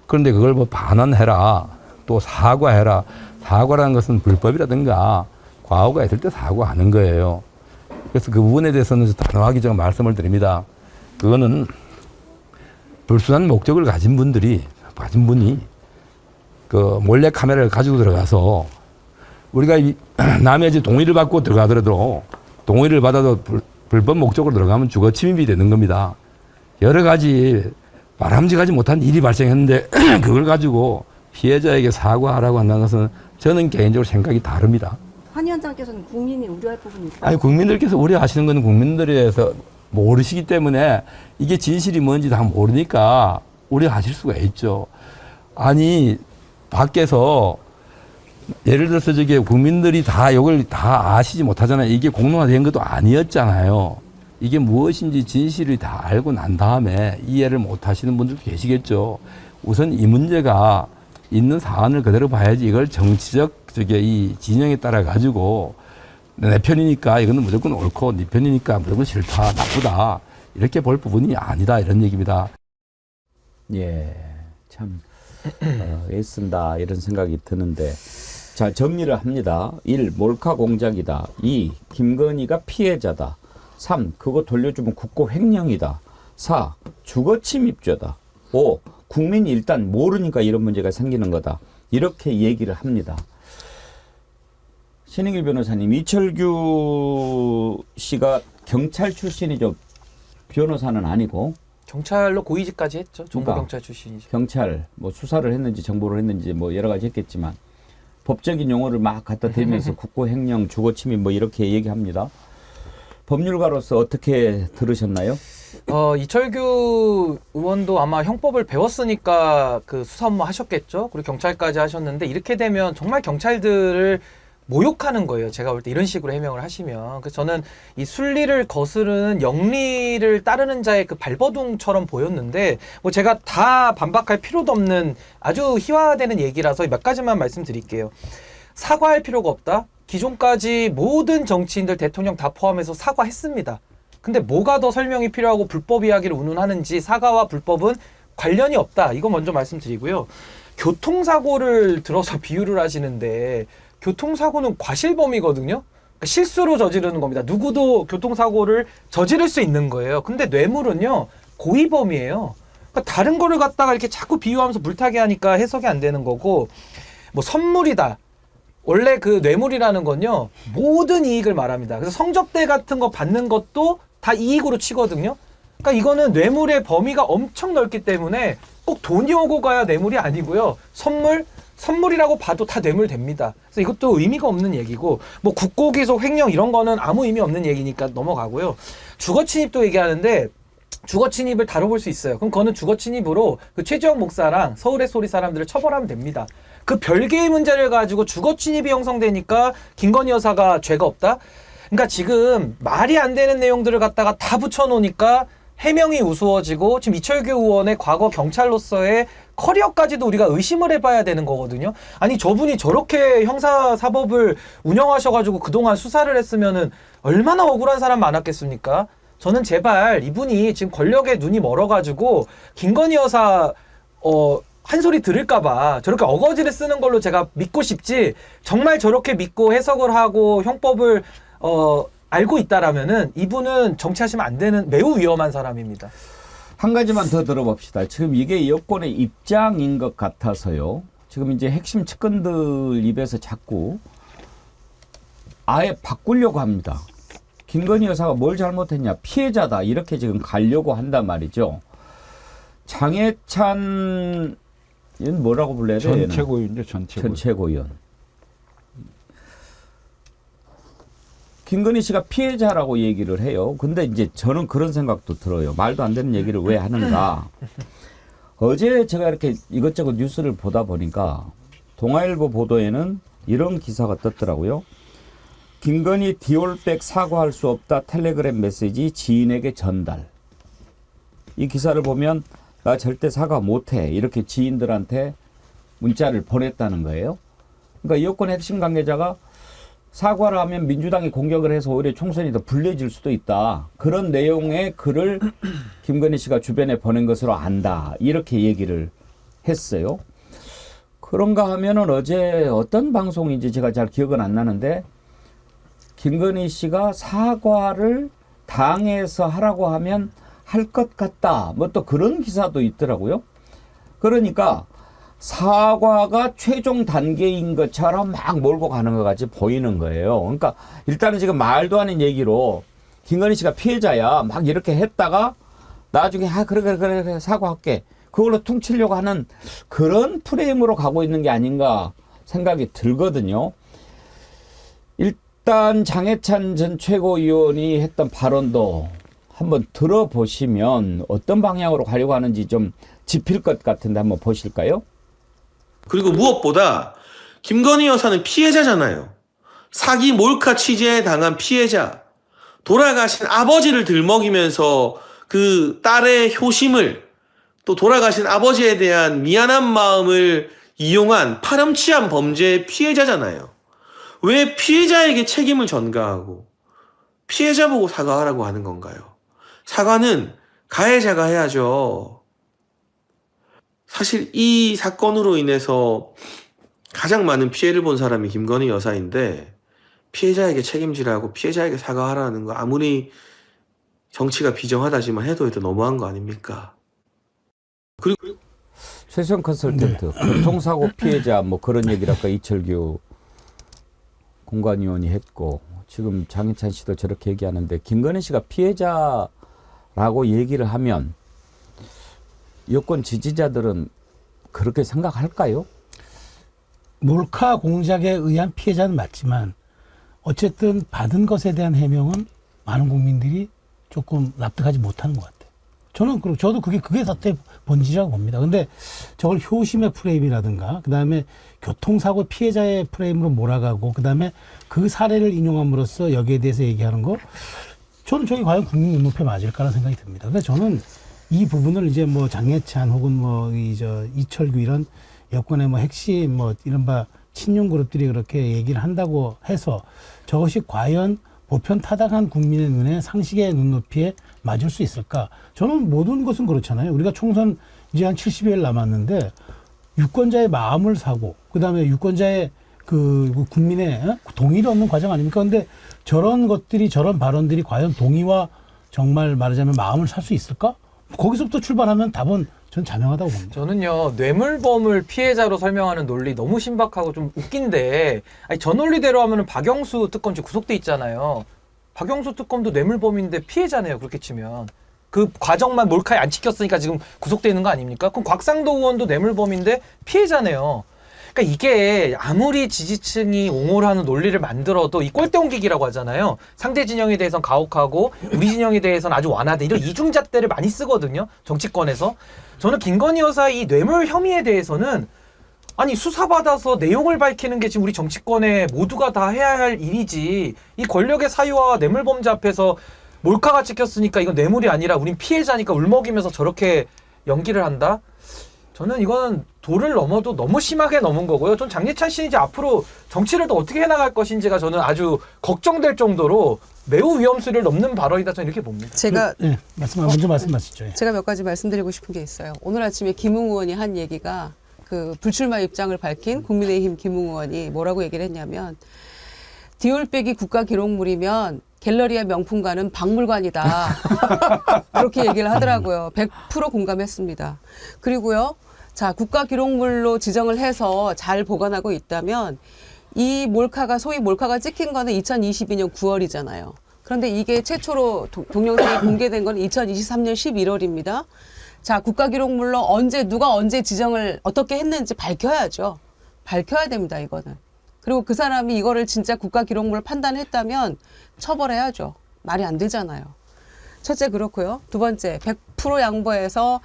그런데 그걸 뭐 반환해라, 또 사과해라. 사과라는 것은 불법이라든가 과오가 있을 때 사과하는 거예요. 그래서 그 부분에 대해서는 단호하게 제가 말씀을 드립니다. 그거는 불순한 목적을 가진 분이 그 몰래 카메라를 가지고 들어가서, 우리가 남의 집 동의를 받고 들어가더라도 동의를 받아도 불법 목적으로 들어가면 주거 침입이 되는 겁니다. 여러 가지 바람직하지 못한 일이 발생했는데 그걸 가지고 피해자에게 사과하라고 한다는 것은 저는 개인적으로 생각이 다릅니다.
한 위원장께서는 국민이 우려할 부분이 있다.
아니, 국민들께서 우려하시는 건 국민들에서 모르시기 때문에 이게 진실이 뭔지 다 모르니까 우려하실 수가 있죠. 아니, 밖에서 예를 들어서 국민들이 다 이걸 다 아시지 못하잖아요. 이게 공론화된 것도 아니었잖아요. 이게 무엇인지 진실을 다 알고 난 다음에 이해를 못 하시는 분들도 계시겠죠. 우선 이 문제가 있는 사안을 그대로 봐야지, 이걸 정치적 이 진영에 따라 가지고 내 편이니까 이거는 무조건 옳고 네 편이니까 무조건 싫다, 나쁘다, 이렇게 볼 부분이 아니다, 이런 얘기입니다.
예, 참 애쓴다 이런 생각이 드는데, 자, 정리를 합니다. 1. 몰카 공작이다. 2. 김건희가 피해자다. 3. 그거 돌려주면 국고 횡령이다. 4. 주거 침입죄다. 5. 국민이 일단 모르니까 이런 문제가 생기는 거다. 이렇게 얘기를 합니다. 신인길 변호사님, 이철규 씨가 경찰 출신이죠. 변호사는 아니고.
경찰로 고위직까지 했죠. 정보경찰 출신이죠.
경찰, 뭐 수사를 했는지 정보를 했는지 뭐 여러 가지 했겠지만 법적인 용어를 막 갖다 대면서 국고 횡령, 주거 침입 뭐 이렇게 얘기합니다. 법률가로서 어떻게 들으셨나요?
이철규 의원도 아마 형법을 배웠으니까 그 수사 업무 하셨겠죠. 그리고 경찰까지 하셨는데, 이렇게 되면 정말 경찰들을 모욕하는 거예요. 제가 볼 때 이런 식으로 해명을 하시면. 그래서 저는 이 순리를 거스르는 영리를 따르는 자의 그 발버둥처럼 보였는데, 뭐 제가 다 반박할 필요도 없는 아주 희화되는 얘기라서 몇 가지만 말씀드릴게요. 사과할 필요가 없다? 기존까지 모든 정치인들, 대통령 다 포함해서 사과했습니다. 근데 뭐가 더 설명이 필요하고 불법 이야기를 운운하는지 사과와 불법은 관련이 없다. 이거 먼저 말씀드리고요. 교통사고를 들어서 비유를 하시는데 교통사고는 과실범이거든요. 그러니까 실수로 저지르는 겁니다. 누구도 교통사고를 저지를 수 있는 거예요. 근데 뇌물은요, 고의범이에요. 그러니까 다른 거를 갖다가 이렇게 자꾸 비유하면서 물타기 하니까 해석이 안 되는 거고, 뭐 선물이다. 원래 그 뇌물이라는 건요, 모든 이익을 말합니다. 그래서 성접대 같은 거 받는 것도 다 이익으로 치거든요. 그러니까 이거는 뇌물의 범위가 엄청 넓기 때문에 꼭 돈이 오고 가야 뇌물이 아니고요. 선물이라고 봐도 다 뇌물 됩니다. 그래서 이것도 의미가 없는 얘기고, 뭐 국고기소 횡령 이런 거는 아무 의미 없는 얘기니까 넘어가고요. 주거침입도 얘기하는데 주거침입을 다뤄볼 수 있어요. 그럼 그거는 주거침입으로 그 최재형 목사랑 서울의 소리 사람들을 처벌하면 됩니다. 그 별개의 문제를 가지고 주거침입이 형성되니까 김건희 여사가 죄가 없다? 그러니까 지금 말이 안 되는 내용들을 갖다가 다 붙여놓으니까 해명이 우스워지고, 지금 이철규 의원의 과거 경찰로서의 커리어까지도 우리가 의심을 해봐야 되는 거거든요. 아니, 저분이 저렇게 형사사법을 운영하셔가지고 그동안 수사를 했으면은 얼마나 억울한 사람 많았겠습니까? 저는 제발 이분이 지금 권력에 눈이 멀어가지고 김건희 여사 한 소리 들을까봐 저렇게 어거지를 쓰는 걸로 제가 믿고 싶지, 정말 저렇게 믿고 해석을 하고 형법을 알고 있다라면은 이분은 정치하시면 안 되는 매우 위험한 사람입니다.
한 가지만 더 들어봅시다. 지금 이게 여권의 입장인 것 같아서요. 지금 이제 핵심 측근들 입에서 자꾸 아예 바꾸려고 합니다. 김건희 여사가 뭘 잘못했냐, 피해자다, 이렇게 지금 가려고 한단 말이죠. 장해찬 얘는 뭐라고 불러야 돼요?
전체고위원이죠.
전체고위원. 김건희 씨가 피해자라고 얘기를 해요. 근데 이제 저는 그런 생각도 들어요. 말도 안 되는 얘기를 왜 하는가. 어제 제가 이렇게 이것저것 뉴스를 보다 보니까 동아일보 보도에는 이런 기사가 떴더라고요. 김건희 디올백 사과할 수 없다, 텔레그램 메시지 지인에게 전달. 이 기사를 보면 나 절대 사과 못해, 이렇게 지인들한테 문자를 보냈다는 거예요. 그러니까 여권 핵심 관계자가 사과를 하면 민주당이 공격을 해서 오히려 총선이 더 불리해질 수도 있다, 그런 내용의 글을 김건희 씨가 주변에 보낸 것으로 안다, 이렇게 얘기를 했어요. 그런가 하면은 어제 어떤 방송인지 제가 잘 기억은 안 나는데, 김건희 씨가 사과를 당에서 하라고 하면 할 것 같다, 뭐 또 그런 기사도 있더라고요. 그러니까 사과가 최종 단계인 것처럼 막 몰고 가는 것 같이 보이는 거예요. 그러니까 일단은 지금 말도 아닌 얘기로 김건희 씨가 피해자야 막 이렇게 했다가 나중에 그래 사과할게, 그걸로 퉁치려고 하는 그런 프레임으로 가고 있는 게 아닌가 생각이 들거든요. 일단 장해찬 전 최고위원이 했던 발언도 한번 들어보시면 어떤 방향으로 가려고 하는지 좀 짚일 것 같은데 한번 보실까요?
그리고 무엇보다 김건희 여사는 피해자잖아요. 사기 몰카 취재에 당한 피해자. 돌아가신 아버지를 들먹이면서 그 딸의 효심을, 또 돌아가신 아버지에 대한 미안한 마음을 이용한 파렴치한 범죄의 피해자잖아요. 왜 피해자에게 책임을 전가하고 피해자 보고 사과하라고 하는 건가요? 사과는 가해자가 해야죠. 사실 이 사건으로 인해서 가장 많은 피해를 본 사람이 김건희 여사인데, 피해자에게 책임지라고 피해자에게 사과하라는 거, 아무리 정치가 비정하다지만 해도 너무한 거 아닙니까? 그리고
최수영 컨설턴트, 교통사고 피해자 뭐 그런 얘기를 아까 이철규 공관위원이 했고, 지금 장해찬 씨도 저렇게 얘기하는데, 김건희 씨가 피해자라고 얘기를 하면 여권 지지자들은 그렇게 생각할까요?
몰카 공작에 의한 피해자는 맞지만 어쨌든 받은 것에 대한 해명은 많은 국민들이 조금 납득하지 못하는 것 같아요. 저도 그게 사태의 본질이라고 봅니다. 근데 저걸 효심의 프레임이라든가, 그 다음에 교통사고 피해자의 프레임으로 몰아가고, 그 다음에 그 사례를 인용함으로써 여기에 대해서 얘기하는 거, 저는 저게 과연 국민 눈높이에 맞을까라는 생각이 듭니다. 근데 저는 이 부분을 이제 뭐 장예찬 혹은 뭐 이철규 이런 여권의 뭐 핵심 뭐 이른바 친윤 그룹들이 그렇게 얘기를 한다고 해서 저것이 과연 보편 타당한 국민의 눈에 상식의 눈높이에 맞을 수 있을까? 저는 모든 것은 그렇잖아요. 우리가 총선 이제 한 70여일 남았는데 유권자의 마음을 사고, 그 다음에 유권자의 그 국민의 동의를 얻는 과정 아닙니까? 근데 저런 것들이, 저런 발언들이 과연 동의와 정말 말하자면 마음을 살 수 있을까? 거기서부터 출발하면 답은 전 자명하다고 봅니다.
저는요, 뇌물범을 피해자로 설명하는 논리 너무 신박하고 좀 웃긴데, 아니, 저 논리대로 하면은 박영수 특검 지금 구속돼 있잖아요. 박영수 특검도 뇌물범인데 피해자네요, 그렇게 치면. 그 과정만 몰카에 안 찍혔으니까 지금 구속돼 있는 거 아닙니까? 그럼 곽상도 의원도 뇌물범인데 피해자네요. 그러니까 이게 아무리 지지층이 옹호를 하는 논리를 만들어도 이 꼴대 옮기기라고 하잖아요. 상대 진영에 대해서는 가혹하고 우리 진영에 대해서는 아주 완화돼. 이런 이중잣대를 많이 쓰거든요. 정치권에서. 저는 김건희 여사 이 뇌물 혐의에 대해서는 아니 수사받아서 내용을 밝히는 게 지금 우리 정치권에 모두가 다 해야 할 일이지. 이 권력의 사유와 뇌물범죄 앞에서 몰카가 찍혔으니까 이건 뇌물이 아니라 우린 피해자니까 울먹이면서 저렇게 연기를 한다? 저는 이거는 도를 넘어도 너무 심하게 넘은 거고요. 전 장예찬 씨는 이제 앞으로 정치를 또 어떻게 해나갈 것인지가 저는 아주 걱정될 정도로 매우 위험수를 넘는 발언이다. 저는 이렇게 봅니다.
제가
먼저 말씀하시죠. 예.
제가 몇 가지 말씀드리고 싶은 게 있어요. 오늘 아침에 김웅 의원이 한 얘기가 그 불출마 입장을 밝힌 국민의힘 김웅 의원이 뭐라고 얘기를 했냐면 디올백이 국가기록물이면 갤러리아 명품관은 박물관이다. 그렇게 얘기를 하더라고요. 100% 공감했습니다. 그리고요. 자, 국가기록물로 지정을 해서 잘 보관하고 있다면 이 몰카가 소위 몰카가 찍힌 거는 2022년 9월이잖아요. 그런데 이게 최초로 동영상이 공개된 건 2023년 11월입니다. 자, 국가기록물로 누가 언제 지정을 어떻게 했는지 밝혀야죠. 밝혀야 됩니다, 이거는. 그리고 그 사람이 이거를 진짜 국가기록물을 판단했다면 처벌해야죠. 말이 안 되잖아요. 첫째 그렇고요. 두 번째, 100% 양보해서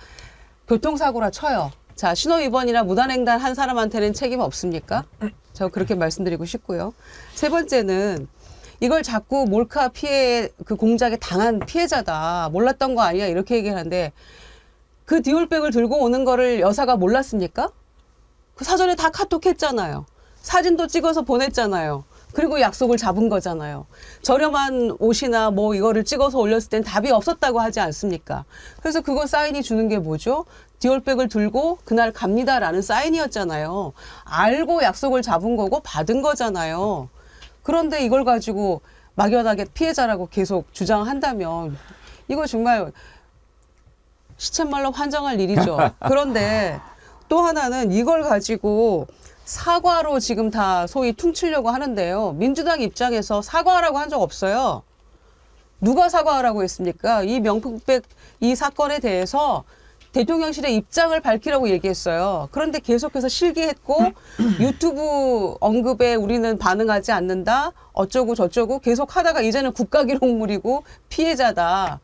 교통사고라 쳐요. 자, 신호위반이나 무단횡단 한 사람한테는 책임 없습니까? 저 그렇게 말씀드리고 싶고요. 세 번째는 이걸 자꾸 몰카 피해 그 공작에 당한 피해자다. 몰랐던 거 아니야. 이렇게 얘기를 하는데 그 디올백을 들고 오는 거를 여사가 몰랐습니까? 그 사전에 다 카톡했잖아요. 사진도 찍어서 보냈잖아요. 그리고 약속을 잡은 거잖아요. 저렴한 옷이나 뭐 이거를 찍어서 올렸을 땐 답이 없었다고 하지 않습니까? 그래서 그거 사인이 주는 게 뭐죠? 디올백을 들고 그날 갑니다라는 사인이었잖아요. 알고 약속을 잡은 거고 받은 거잖아요. 그런데 이걸 가지고 막연하게 피해자라고 계속 주장한다면 이거 정말 시쳇말로 환장할 일이죠. 그런데 또 하나는 이걸 가지고 사과로 지금 다 소위 퉁치려고 하는데요. 민주당 입장에서 사과하라고 한 적 없어요. 누가 사과하라고 했습니까? 이 명품백 이 사건에 대해서 대통령실의 입장을 밝히라고 얘기했어요. 그런데 계속해서 실기했고 유튜브 언급에 우리는 반응하지 않는다. 어쩌고 저쩌고 계속 하다가 이제는 국가기록물이고 피해자다.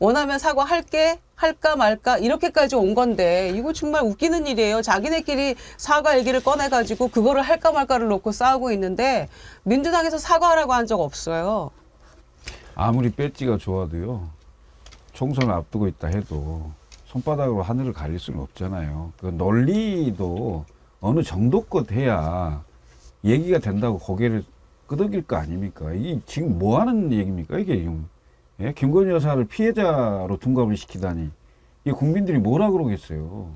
원하면 사과할게 할까 말까 이렇게까지 온 건데 이거 정말 웃기는 일이에요. 자기네끼리 사과 얘기를 꺼내가지고 그거를 할까 말까를 놓고 싸우고 있는데 민주당에서 사과하라고 한 적 없어요.
아무리 배지가 좋아도요. 총선을 앞두고 있다 해도 손바닥으로 하늘을 가릴 수는 없잖아요. 그 논리도 어느 정도껏 해야 얘기가 된다고 고개를 끄덕일 거 아닙니까? 이게 지금 뭐 하는 얘기입니까? 이게 예? 김건희 여사를 피해자로 둔갑을 시키다니 이 국민들이 뭐라 그러겠어요.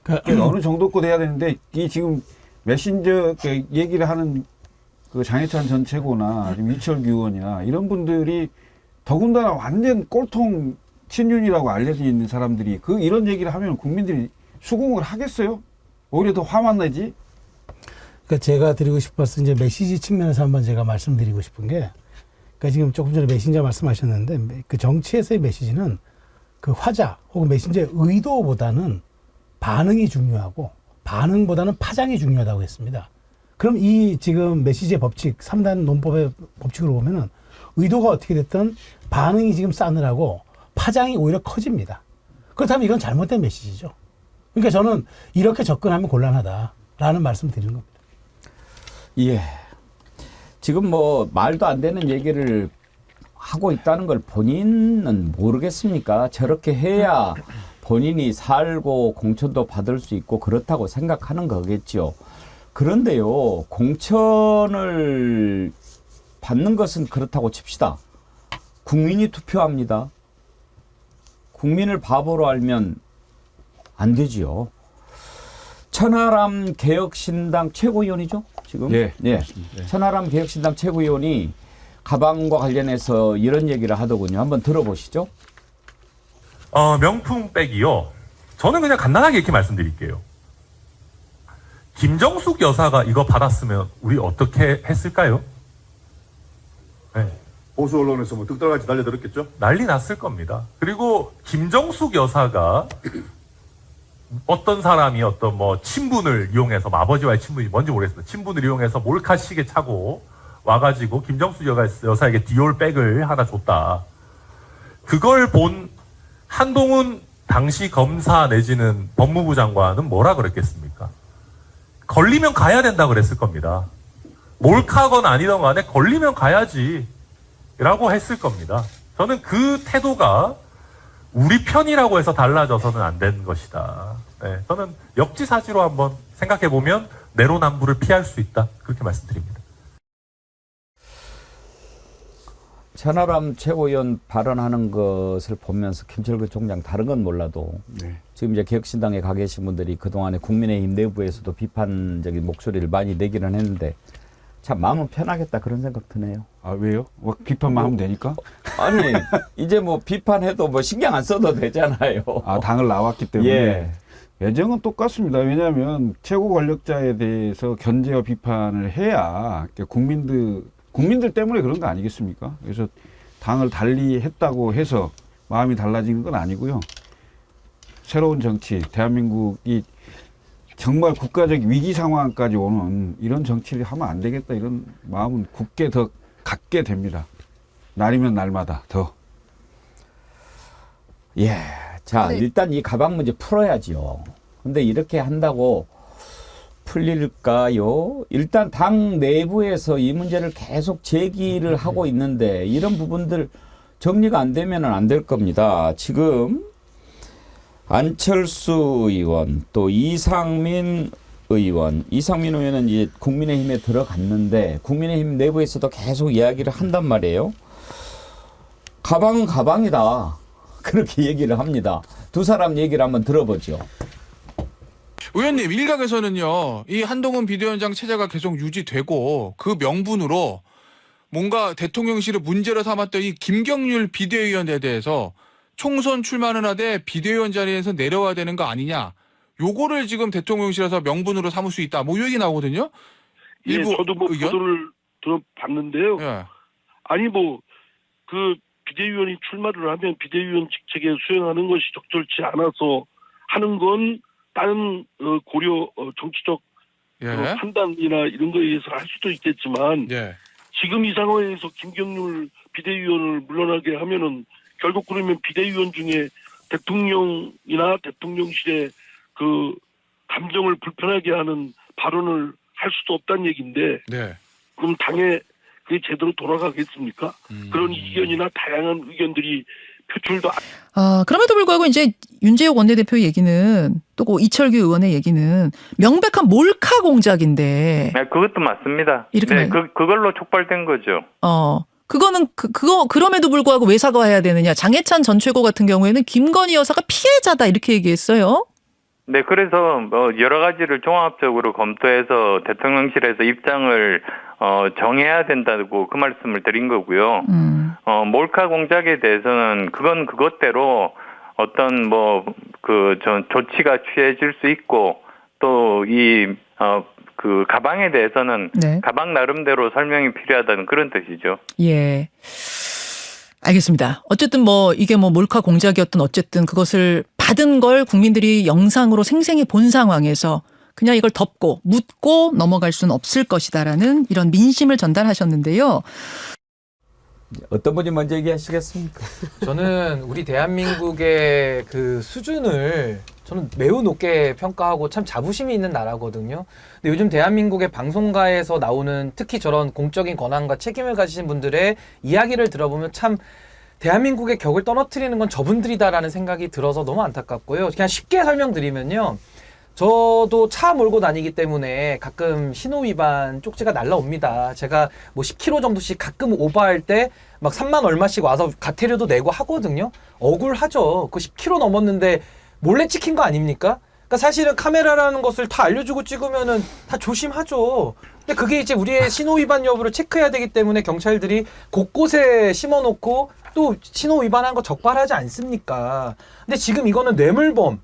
그러니까 어느 정도껏 해야 되는데 이 지금 메신저 얘기를 하는 그 장해찬 전 최고나 지금 이철규 의원이나 이런 분들이 더군다나 완전 꼴통 친윤이라고 알려져 있는 사람들이 이런 얘기를 하면 국민들이 수긍을 하겠어요? 오히려 더 화만 나지?
그러니까 제가 드리고 싶어서 이제 메시지 측면에서 한번 제가 말씀드리고 싶은 게 그러니까 지금 조금 전에 메신저 말씀하셨는데 그 정치에서의 메시지는 그 화자 혹은 메신저의 의도보다는 반응이 중요하고 반응보다는 파장이 중요하다고 했습니다. 그럼 이 지금 메시지의 법칙, 3단 논법의 법칙으로 보면은 의도가 어떻게 됐든 반응이 지금 싸늘하고 파장이 오히려 커집니다. 그렇다면 이건 잘못된 메시지죠. 그러니까 저는 이렇게 접근하면 곤란하다라는 말씀을 드리는 겁니다.
예. 지금 뭐 말도 안 되는 얘기를 하고 있다는 걸 본인은 모르겠습니까? 저렇게 해야 본인이 살고 공천도 받을 수 있고 그렇다고 생각하는 거겠죠. 그런데요, 공천을 받는 것은 그렇다고 칩시다. 국민이 투표합니다. 국민을 바보로 알면 안 되지요. 천하람 개혁신당 최고위원이죠, 지금?
예.
예.
맞습니다.
천하람 개혁신당 최고위원이 가방과 관련해서 이런 얘기를 하더군요. 한번 들어보시죠.
명품백이요. 저는 그냥 간단하게 이렇게 말씀드릴게요. 김정숙 여사가 이거 받았으면 우리 어떻게 했을까요? 네.
보수 언론에서 뭐 득달같이 달려들었겠죠?
난리 났을 겁니다. 그리고 김정숙 여사가 어떤 사람이 어떤 뭐 친분을 이용해서 아버지와의 친분이 뭔지 모르겠습니다. 친분을 이용해서 몰카 시계 차고 와가지고 김정숙 여사에게 디올 백을 하나 줬다. 그걸 본 한동훈 당시 검사 내지는 법무부 장관은 뭐라 그랬겠습니까? 걸리면 가야 된다 그랬을 겁니다. 몰카건 아니던 간에 걸리면 가야지 라고 했을 겁니다. 저는 그 태도가 우리 편이라고 해서 달라져서는 안 되는 것이다. 네, 저는 역지사지로 한번 생각해보면 내로남불을 피할 수 있다. 그렇게 말씀드립니다.
천하람 최고위원 발언하는 것을 보면서 김철구 총장 다른 건 몰라도
네.
지금 이제 개혁신당에 가 계신 분들이 그동안에 국민의힘 내부에서도 비판적인 목소리를 많이 내기는 했는데 참 마음은 편하겠다 그런 생각 드네요.
아, 왜요? 뭐 비판만 하면 되니까?
아니 이제 뭐 비판해도 뭐 신경 안 써도 되잖아요.
아, 당을 나왔기 때문에.
예.
예정은 똑같습니다. 왜냐하면 최고 권력자에 대해서 견제와 비판을 해야 국민들 때문에 그런 거 아니겠습니까? 그래서 당을 달리 했다고 해서 마음이 달라지는 건 아니고요. 새로운 정치, 대한민국이 정말 국가적 위기 상황까지 오는 이런 정치를 하면 안 되겠다 이런 마음은 굳게 더 갖게 됩니다. 날이면 날마다 더.
예. 자, 일단 이 가방 문제 풀어야지요. 근데 이렇게 한다고 풀릴까요? 일단 당 내부에서 이 문제를 계속 제기를 하고 있는데 이런 부분들 정리가 안 되면 안 될 겁니다. 지금 안철수 의원 또 이상민 의원은 이제 국민의힘에 들어갔는데 국민의힘 내부에서도 계속 이야기를 한단 말이에요. 가방은 가방이다. 그렇게 얘기를 합니다. 두 사람 얘기를 한번 들어보죠.
의원님, 일각에서는요, 이 한동훈 비대위원장 체제가 계속 유지되고 그 명분으로 뭔가 대통령실을 문제로 삼았던 이 김경률 비대위원에 대해서 총선 출마는 하되 비대위원 자리에서 내려와야 되는 거 아니냐. 요거를 지금 대통령실에서 명분으로 삼을 수 있다. 뭐 이 얘기 나오거든요. 일부
예, 저도 뭐
의견?
보도를 들어봤는데요.
예.
아니 뭐 그 비대위원이 출마를 하면 비대위원 직책에 수행하는 것이 적절치 않아서 하는 건 다른 고려 정치적
예.
판단이나 이런 거에 의해서 할 수도 있겠지만
예.
지금 이 상황에서 김경률 비대위원을 물러나게 하면은 결국 그러면 비대위원 중에 대통령이나 대통령실의 그 감정을 불편하게 하는 발언을 할 수도 없다는 얘기인데
네.
그럼 당에 그게 제대로 돌아가겠습니까? 그런 이견이나 다양한 의견들이 표출도
그럼에도 불구하고 이제 윤재욱 원내대표 얘기는 또 그 이철규 의원의 얘기는 명백한 몰카 공작인데.
네, 그것도 맞습니다.
이렇게
네, 그걸로 촉발된 거죠.
그거는 그럼에도 불구하고 왜 사과해야 되느냐. 장해찬 전 최고 같은 경우에는 김건희 여사가 피해자다 이렇게 얘기했어요.
네, 그래서 여러 가지를 종합적으로 검토해서 대통령실에서 입장을 정해야 된다고 그 말씀을 드린 거고요. 몰카 공작에 대해서는 그건 그것대로 어떤 조치가 취해질 수 있고 또 그 가방에 대해서는
네.
가방 나름대로 설명이 필요하다는 그런 뜻이죠.
예. 알겠습니다. 어쨌든 이게 몰카 공작이었던 어쨌든 그것을 받은 걸 국민들이 영상으로 생생히 본 상황에서 그냥 이걸 덮고 묻고 넘어갈 수는 없을 것이다라는 이런 민심을 전달하셨는데요.
어떤 분이 먼저 얘기하시겠습니까?
저는 우리 대한민국의 그 수준을 저는 매우 높게 평가하고 참 자부심이 있는 나라거든요. 근데 요즘 대한민국의 방송가에서 나오는 특히 저런 공적인 권한과 책임을 가지신 분들의 이야기를 들어보면 참 대한민국의 격을 떨어뜨리는 건 저분들이다라는 생각이 들어서 너무 안타깝고요. 그냥 쉽게 설명드리면요. 저도 차 몰고 다니기 때문에 가끔 신호 위반 쪽지가 날라옵니다. 제가 뭐 10km 정도씩 가끔 오버할 때 막 3만 얼마씩 와서 과태료도 내고 하거든요. 억울하죠. 그 10km 넘었는데 몰래 찍힌 거 아닙니까? 그러니까 사실은 카메라라는 것을 다 알려주고 찍으면은 다 조심하죠. 근데 그게 이제 우리의 신호 위반 여부를 체크해야 되기 때문에 경찰들이 곳곳에 심어놓고 또 신호 위반한 거 적발하지 않습니까? 근데 지금 이거는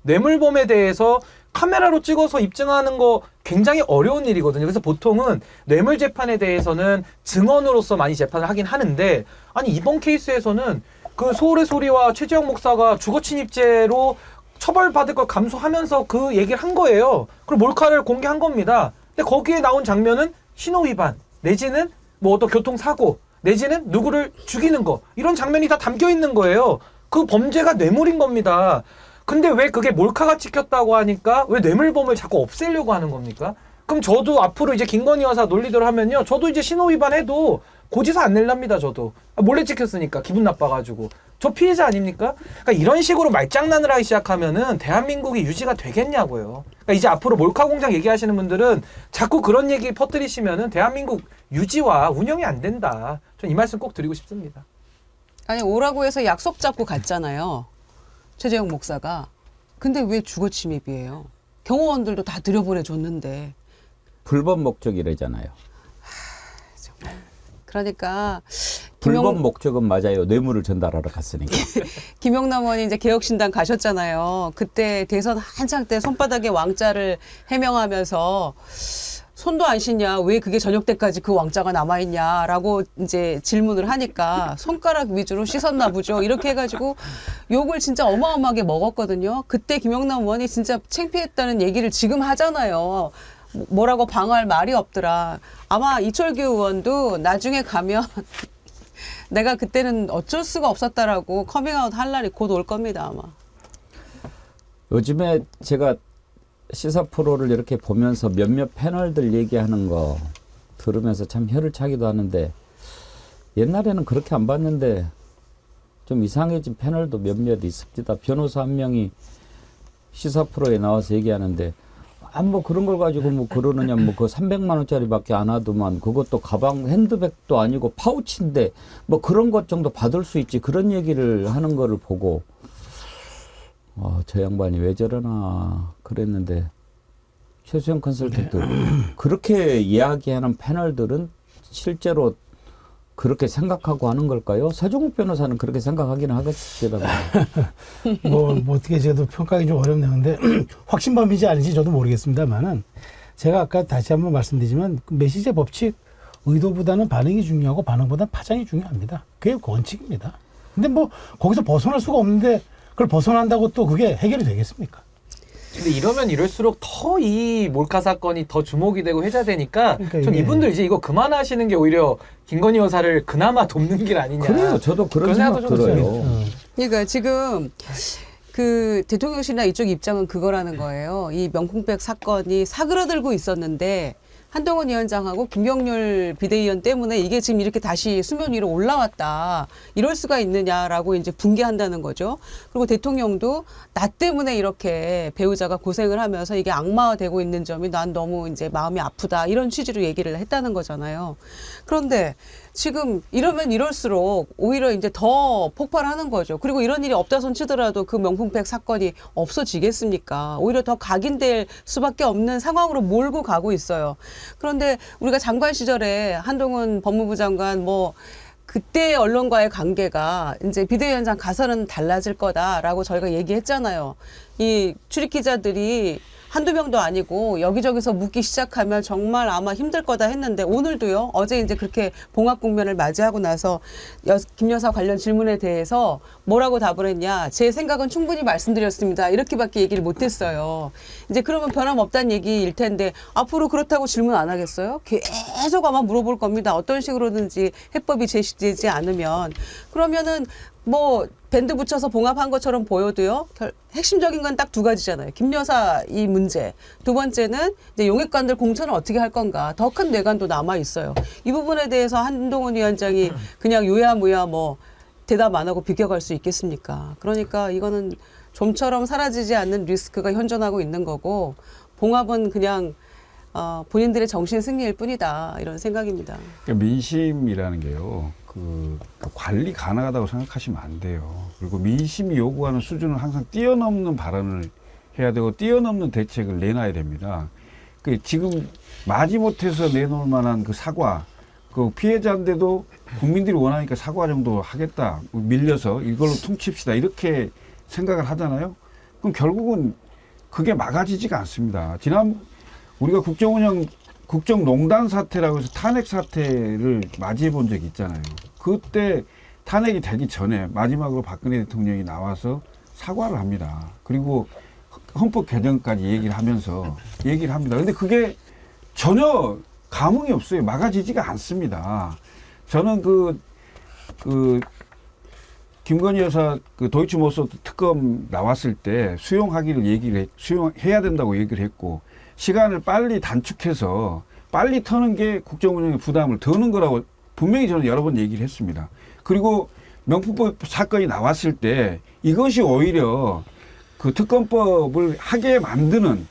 뇌물범에 대해서 카메라로 찍어서 입증하는 거 굉장히 어려운 일이거든요. 그래서 보통은 뇌물 재판에 대해서는 증언으로서 많이 재판을 하긴 하는데, 아니 이번 케이스에서는 그 서울의 소리와 최재형 목사가 주거 침입죄로 처벌받을 걸 감수하면서 그 얘기를 한 거예요. 그리고 몰카를 공개한 겁니다. 근데 거기에 나온 장면은 신호 위반 내지는 뭐 어떤 교통사고 내지는 누구를 죽이는 거, 이런 장면이 다 담겨 있는 거예요. 그 범죄가 뇌물인 겁니다. 근데 왜 그게 몰카가 찍혔다고 하니까 왜 뇌물범을 자꾸 없애려고 하는 겁니까? 그럼 저도 앞으로 이제 김건희 여사 논리대로 하면요, 저도 이제 신호 위반해도 고지서 안 낼랍니다. 저도 몰래 찍혔으니까 기분 나빠가지고. 저 피해자 아닙니까? 그러니까 이런 식으로 말장난을 하기 시작하면은 대한민국이 유지가 되겠냐고요. 그러니까 이제 앞으로 몰카 공장 얘기하시는 분들은 자꾸 그런 얘기 퍼뜨리시면은 대한민국 유지와 운영이 안 된다. 전 이 말씀 꼭 드리고 싶습니다.
아니 오라고 해서 약속 잡고 갔잖아요. 최재형 목사가. 근데 왜 주거 침입이에요? 경호원들도 다 들여보내줬는데.
불법 목적이래잖아요.
그러니까
불법 목적은 맞아요. 뇌물을 전달하러 갔으니까.
김영남 의원이 이제 개혁신당 가셨잖아요. 그때 대선 한창 때 손바닥에 왕자를 해명하면서 손도 안 씻냐, 왜 그게 저녁 때까지 그 왕자가 남아있냐라고 이제 질문을 하니까 손가락 위주로 씻었나 보죠. 이렇게 해가지고 욕을 진짜 어마어마하게 먹었거든요. 그때 김영남 의원이 진짜 창피했다는 얘기를 지금 하잖아요. 뭐라고 방어할 말이 없더라. 아마 이철규 의원도 나중에 가면 내가 그때는 어쩔 수가 없었다라고 커밍아웃 할 날이 곧 올 겁니다, 아마.
요즘에 제가 시사 프로를 이렇게 보면서 몇몇 패널들 얘기하는 거 들으면서 참 혀를 차기도 하는데, 옛날에는 그렇게 안 봤는데 좀 이상해진 패널도 몇몇 있습니다. 변호사 한 명이 시사 프로에 나와서 얘기하는데, 뭐 그런 걸 가지고 뭐 그러느냐, 뭐 그 300만 원짜리밖에 안 하더만, 그것도 가방 핸드백도 아니고 파우치인데 뭐 그런 것 정도 받을 수 있지, 그런 얘기를 하는 거를 보고 저 양반이 왜 저러나 그랬는데, 최수영 컨설턴트 그렇게 이야기하는 패널들은 실제로 그렇게 생각하고 하는 걸까요? 서종욱 변호사는 그렇게 생각하기는 하겠습니다.
뭐 어떻게 저도 평가하기 좀 어렵네요. 근데 확신범인지 아닌지 저도 모르겠습니다만은, 제가 아까 다시 한번 말씀드리지만 메시지 법칙, 의도보다는 반응이 중요하고 반응보다는 파장이 중요합니다. 그게 원칙입니다. 근데 뭐 거기서 벗어날 수가 없는데 그걸 벗어난다고 또 그게 해결이 되겠습니까?
근데 이러면 이럴수록 더 이 몰카 사건이 더 주목이 되고 회자되니까,
그러니까
전 이분들 이제 이거 그만하시는 게 오히려 김건희 여사를 그나마 돕는 길 아니냐.
그래요. 저도 그런 생각 들어요.
그러니까 지금 그 대통령실이나 이쪽 입장은 그거라는 거예요. 이 명품백 사건이 사그라들고 있었는데 한동훈 위원장하고 김경률 비대위원 때문에 이게 지금 이렇게 다시 수면 위로 올라왔다, 이럴 수가 있느냐라고 이제 붕괴한다는 거죠. 그리고 대통령도 나 때문에 이렇게 배우자가 고생을 하면서 이게 악마화되고 있는 점이 난 너무 이제 마음이 아프다, 이런 취지로 얘기를 했다는 거잖아요. 그런데 지금 이러면 이럴수록 오히려 이제 더 폭발하는 거죠. 그리고 이런 일이 없다 손 치더라도 그 명품백 사건이 없어지겠습니까? 오히려 더 각인될 수밖에 없는 상황으로 몰고 가고 있어요. 그런데 우리가 장관 시절에 한동훈 법무부 장관 뭐 그때 언론과의 관계가 이제 비대위원장 가서는 달라질 거다라고 저희가 얘기했잖아요. 이 출입 기자들이 한두 명도 아니고 여기저기서 묻기 시작하면 정말 아마 힘들 거다 했는데 오늘도요. 어제 이제 그렇게 봉합 국면을 맞이하고 나서 김 여사 관련 질문에 대해서 뭐라고 답을 했냐. 제 생각은 충분히 말씀드렸습니다. 이렇게밖에 얘기를 못했어요. 이제 그러면 변함없다는 얘기일 텐데 앞으로 그렇다고 질문 안 하겠어요? 계속 아마 물어볼 겁니다. 어떤 식으로든지 해법이 제시되지 않으면. 그러면은 뭐 밴드 붙여서 봉합한 것처럼 보여도요. 핵심적인 건 딱 두 가지잖아요. 김 여사 이 문제. 두 번째는 이제 용액관들 공천을 어떻게 할 건가. 더 큰 뇌관도 남아 있어요. 이 부분에 대해서 한동훈 위원장이 그냥 요야무야 뭐 대답 안 하고 비껴갈 수 있겠습니까? 그러니까 이거는 좀처럼 사라지지 않는 리스크가 현존하고 있는 거고 봉합은 그냥 본인들의 정신 승리일 뿐이다. 이런 생각입니다.
그러니까 민심이라는 게요. 관리 가능하다고 생각하시면 안 돼요. 그리고 민심이 요구하는 수준을 항상 뛰어넘는 발언을 해야 되고 뛰어넘는 대책을 내놔야 됩니다. 지금 마지못해서 내놓을 만한 그 사과, 그 피해자인데도 국민들이 원하니까 사과 정도 하겠다. 밀려서 이걸로 퉁칩시다. 이렇게 생각을 하잖아요. 그럼 결국은 그게 막아지지가 않습니다. 우리가 국정농단 사태라고 해서 탄핵 사태를 맞이해 본 적이 있잖아요. 그때 탄핵이 되기 전에 마지막으로 박근혜 대통령이 나와서 사과를 합니다. 그리고 헌법 개정까지 얘기를 하면서 얘기를 합니다. 근데 그게 전혀 감흥이 없어요. 막아지지가 않습니다. 저는 김건희 여사 도이치모터스 특검 나왔을 때 수용해야 된다고 얘기를 했고 시간을 빨리 단축해서 빨리 터는 게 국정운영의 부담을 더는 거라고 분명히 저는 여러 번 얘기를 했습니다. 그리고 명품법 사건이 나왔을 때 이것이 오히려 그 특검법을 하게 만드는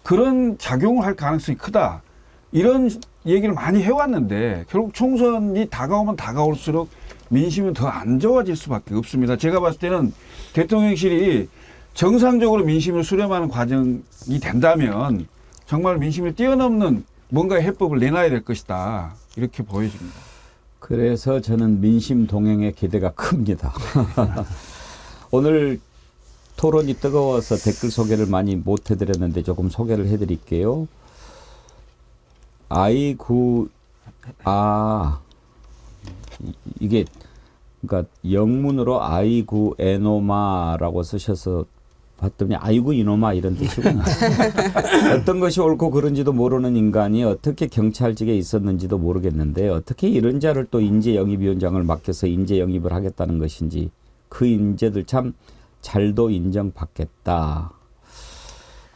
그런 작용을 할 가능성이 크다. 이런 얘기를 많이 해왔는데 결국 총선이 다가오면 다가올수록 민심은 더 안 좋아질 수밖에 없습니다. 제가 봤을 때는 대통령실이 정상적으로 민심을 수렴하는 과정이 된다면 정말 민심을 뛰어넘는 뭔가 해법을 내놔야 될 것이다. 이렇게 보여집니다.
그래서 저는 민심 동행의 기대가 큽니다. 오늘 토론이 뜨거워서 댓글 소개를 많이 못 해드렸는데 조금 소개를 해드릴게요. 이게 그러니까 영문으로 아이구 에노마라고 쓰셔서 봤더니 아이고 이놈아 이런 뜻이구나. 어떤 것이 옳고 그른지도 모르는 인간이 어떻게 경찰직에 있었는지도 모르겠는데 어떻게 이런 자를 또 인재영입위원장을 맡겨서 인재영입을 하겠다는 것인지 그 인재들 참 잘도 인정받겠다.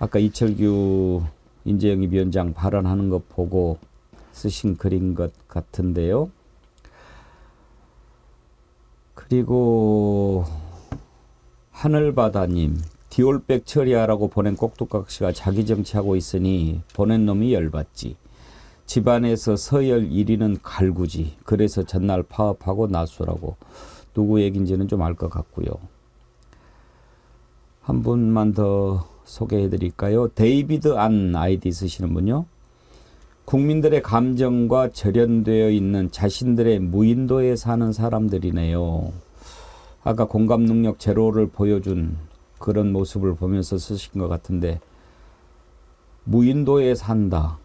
아까 이철규 인재영입위원장 발언하는 것 보고 쓰신 글인 것 같은데요. 그리고 하늘바다님 디올백 처리하라고 보낸 꼭두각시가 자기 정치하고 있으니 보낸 놈이 열받지. 집안에서 서열 1위는 갈구지. 그래서 전날 파업하고 나수라고. 누구 얘기인지는 좀 알 것 같고요. 한 분만 더 소개해 드릴까요? 데이비드 안 아이디 쓰시는 분요. 국민들의 감정과 절연되어 있는 자신들의 무인도에 사는 사람들이네요. 아까 공감 능력 제로를 보여준 그런 모습을 보면서 쓰신 것 같은데 무인도에 산다.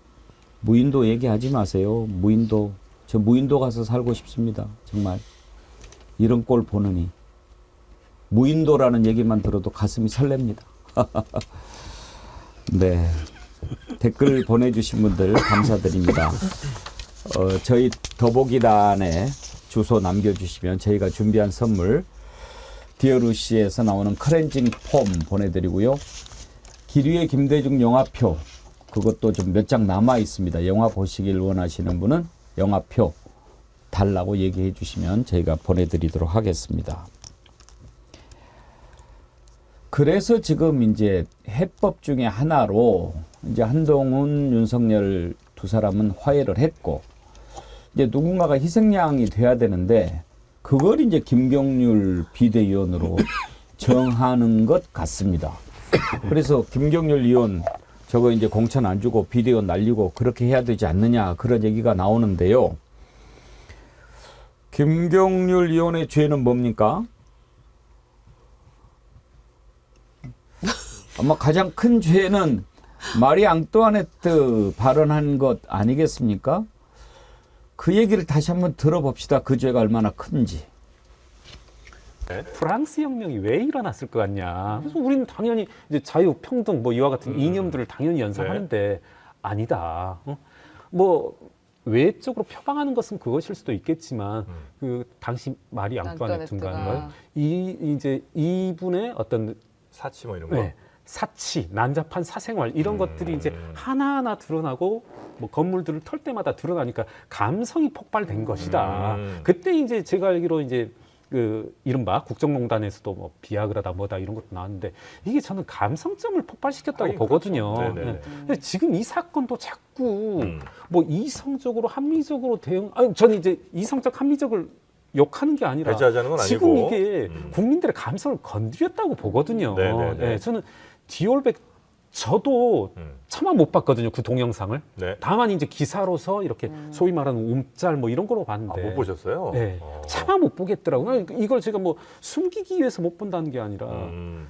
무인도 얘기하지 마세요. 무인도. 저 무인도 가서 살고 싶습니다. 정말. 이런 꼴 보느니. 무인도라는 얘기만 들어도 가슴이 설렙니다. 네. 댓글 보내주신 분들 감사드립니다. 저희 더보기란에 주소 남겨주시면 저희가 준비한 선물 디어루시에서 나오는 클렌징 폼 보내드리고요. 기류의 김대중 영화표 그것도 좀 몇 장 남아 있습니다. 영화 보시길 원하시는 분은 영화표 달라고 얘기해 주시면 저희가 보내드리도록 하겠습니다. 그래서 지금 이제 해법 중에 하나로 이제 한동훈, 윤석열 두 사람은 화해를 했고 이제 누군가가 희생양이 돼야 되는데 그걸 이제 김경률 비대위원으로 정하는 것 같습니다. 그래서 김경률 의원 저거 이제 공천 안 주고 비대위원 날리고 그렇게 해야 되지 않느냐 그런 얘기가 나오는데요. 김경률 의원의 죄는 뭡니까? 아마 가장 큰 죄는 마리 앙뚜아네트 발언한 것 아니겠습니까? 그 얘기를 다시 한번 들어봅시다. 그 죄가 얼마나 큰지.
프랑스 혁명이 왜 일어났을 것 같냐. 그래서 우리는 당연히 이제 자유, 평등 뭐 이와 같은 이념들을 당연히 연상하는데 아니다. 뭐 외적으로 표방하는 것은 그것일 수도 있겠지만 그 당시 마리 앙뚜아네트인가요? 이제 이분의 어떤
사치 뭐 이런 거.
사치, 난잡한 사생활 이런 것들이 이제 하나하나 드러나고 뭐 건물들을 털 때마다 드러나니까 감성이 폭발된 것이다. 그때 이제 제가 알기로 이제 그 이른바 국정농단에서도 뭐 비아그라다 뭐다 이런 것도 나왔는데 이게 저는 감성점을 폭발시켰다고 보거든요.
그렇죠.
근데 지금 이 사건도 자꾸 뭐 이성적으로 합리적으로 대응, 아니 저는 이제 이성적 합리적을 욕하는 게 아니라
배제하자는 건
지금
아니고.
이게 국민들의 감성을 건드렸다고 보거든요. 네, 저는 디올백 저도 차마 못 봤거든요. 그 동영상을. 다만 이제 기사로서 이렇게 소위 말하는 움짤 뭐 이런 거로 봤는데.
못 보셨어요?
네. 차마 못 보겠더라고요. 이걸 제가 뭐 숨기기 위해서 못 본다는 게 아니라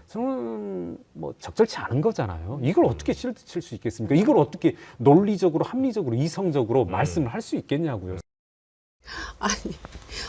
저는 뭐 적절치 않은 거잖아요. 이걸 어떻게 실드 칠 수 있겠습니까? 이걸 어떻게 논리적으로, 합리적으로, 이성적으로 말씀을 할 수 있겠냐고요.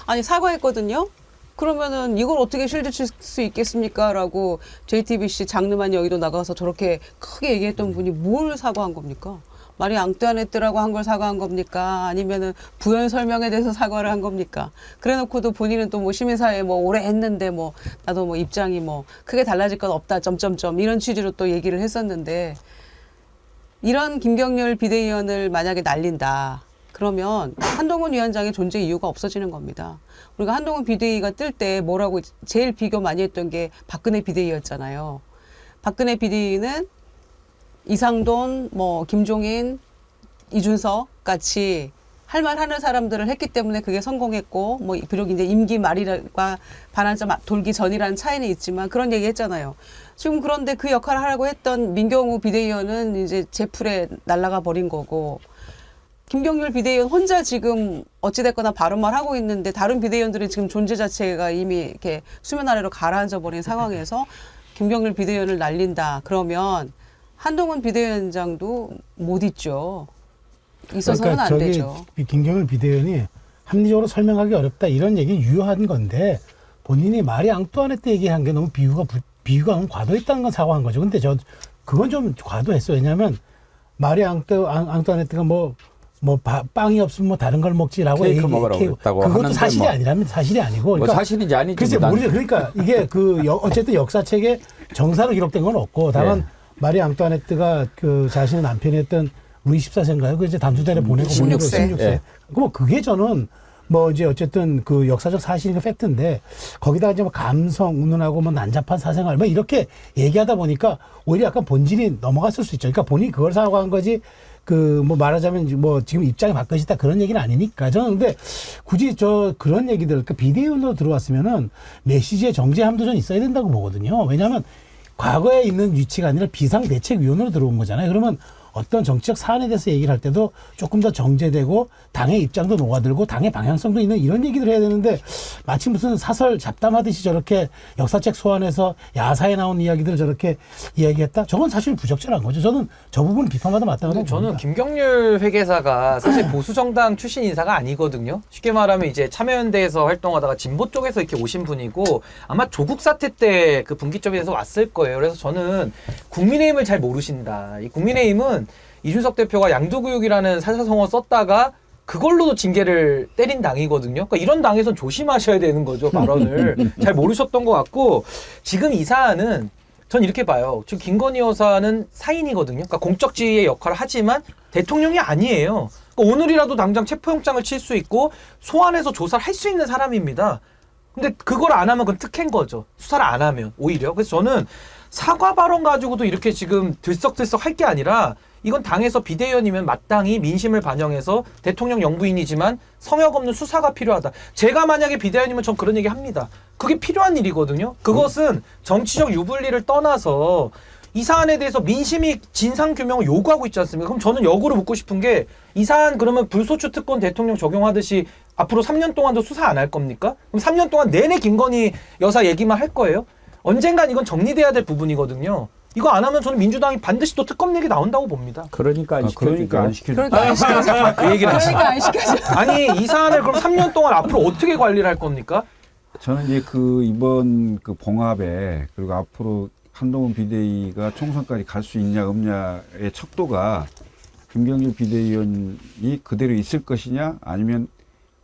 아니 사과했거든요. 그러면은 이걸 어떻게 실드 칠 수 있겠습니까? 라고 JTBC 장르만 여의도 나가서 저렇게 크게 얘기했던 분이 뭘 사과한 겁니까? 마리 앙뚜아네트라고 한 걸 사과한 겁니까? 아니면은 부연 설명에 대해서 사과를 한 겁니까? 그래놓고도 본인은 또 뭐 시민사회 뭐 오래 했는데 뭐 나도 뭐 입장이 뭐 크게 달라질 건 없다 점점점 이런 취지로 또 얘기를 했었는데 이런 김경률 비대위원을 만약에 날린다. 그러면 한동훈 위원장의 존재 이유가 없어지는 겁니다. 우리가 한동훈 비대위가 뜰 때 뭐라고 제일 비교 많이 했던 게 박근혜 비대위였잖아요. 박근혜 비대위는 이상돈, 뭐 김종인, 이준석 같이 할 말 하는 사람들을 했기 때문에 그게 성공했고, 뭐 비록 이제 임기 말과 반환점 돌기 전이라는 차이는 있지만 그런 얘기 했잖아요. 지금 그런데 그 역할을 하라고 했던 민경우 비대위원은 이제 제풀에 날아가 버린 거고, 김경률 비대위원 혼자 지금 어찌됐거나 발언만 하고 있는데 다른 비대위원들이 지금 존재 자체가 이미 이렇게 수면 아래로 가라앉아 버린 상황에서 김경률 비대위원을 날린다. 그러면 한동훈 비대위원장도 못 있죠. 있어서는 안 되죠.
김경률 비대위원이 합리적으로 설명하기 어렵다 이런 얘기는 유효한 건데 본인이 마리 앙뚜아네트 얘기한 게 너무 비유가 너무 과도했다는 건 사과한 거죠. 근데 그건 좀 과도했어요. 왜냐하면 마리 앙뚜아네트가 빵이 없으면 뭐 다른 걸 먹지라고
케이크 먹으라고 했다고
그것도
하는데
사실이 아니라면 사실이 아니고.
그러니까 사실인지 아닌지
글쎄 모르죠. 그러니까 이게 어쨌든 역사책에 정사로 기록된 건 없고 다만 마리 앙뚜아네트가 그 자신의 남편이었던 루이 14세인가요? 그 이제 단두대를 보내고 16세. 그게 저는 뭐 이제 어쨌든 그 역사적 사실이고 팩트인데 거기다가 이제 뭐 감성, 운운하고 뭐 난잡한 사생활 뭐 이렇게 얘기하다 보니까 오히려 약간 본질이 넘어갔을 수 있죠. 그러니까 본인이 그걸 사과한 거지. 뭐 말하자면 뭐 지금 입장이 바뀌었다 그런 얘기는 아니니까 저는 근데 굳이 그런 얘기들 비대위원으로 들어왔으면은 메시지의 정제함도 좀 있어야 된다고 보거든요. 왜냐하면 과거에 있는 위치가 아니라 비상대책위원으로 들어온 거잖아요. 그러면 어떤 정치적 사안에 대해서 얘기를 할 때도 조금 더 정제되고 당의 입장도 녹아들고 당의 방향성도 있는 이런 얘기를 해야 되는데 마치 무슨 사설 잡담하듯이 저렇게 역사책 소환해서 야사에 나온 이야기들을 저렇게 이야기했다? 저건 사실 부적절한 거죠. 저는 저 부분 비판마다 마땅하다고
저는
봅니다.
김경률 회계사가 사실 보수정당 출신 인사가 아니거든요. 쉽게 말하면 이제 참여연대에서 활동하다가 진보 쪽에서 이렇게 오신 분이고 아마 조국 사태 때 그 분기점에서 왔을 거예요. 그래서 저는 국민의힘을 잘 모르신다. 이 국민의힘은 이준석 대표가 양도구역이라는 사자성어 썼다가 그걸로도 징계를 때린 당이거든요. 그러니까 이런 당에선 조심하셔야 되는 거죠. 발언을. 잘 모르셨던 것 같고 지금 이 사안은 전 이렇게 봐요. 지금 김건희 여사는 사인이거든요. 그러니까 공적 지위의 역할을 하지만 대통령이 아니에요. 그러니까 오늘이라도 당장 체포영장을 칠 수 있고 소환해서 조사를 할 수 있는 사람입니다. 근데 그걸 안 하면 그건 특혜인 거죠. 수사를 안 하면 오히려. 그래서 저는 사과 발언 가지고도 이렇게 지금 들썩들썩 할 게 아니라 이건 당에서 비대위원이면 마땅히 민심을 반영해서 대통령 영부인이지만 성역 없는 수사가 필요하다. 제가 만약에 비대위원이면 전 그런 얘기 합니다. 그게 필요한 일이거든요. 그것은 정치적 유불리를 떠나서 이 사안에 대해서 민심이 진상규명을 요구하고 있지 않습니까? 그럼 저는 역으로 묻고 싶은 게 이 사안 그러면 불소추 특권 대통령 적용하듯이 앞으로 3년 동안도 수사 안 할 겁니까? 그럼 3년 동안 내내 김건희 여사 얘기만 할 거예요? 언젠간 이건 정리돼야 될 부분이거든요. 이거 안 하면 저는 민주당이 반드시 또 특검 얘기 나온다고 봅니다.
그러니까 안 시켜주죠.
그러니까 안 시켜주죠.
그러니까 안 시켜줘.
그 얘기를 하시죠.
그러니까 안 시켜줘.
아니 이 사안을 그럼 3년 동안 앞으로 어떻게 관리를 할 겁니까?
저는 이제 그 이번 그 봉합에 그리고 앞으로 한동훈 비대위가 총선까지 갈 수 있냐 없냐의 척도가 김경률 비대위원이 그대로 있을 것이냐 아니면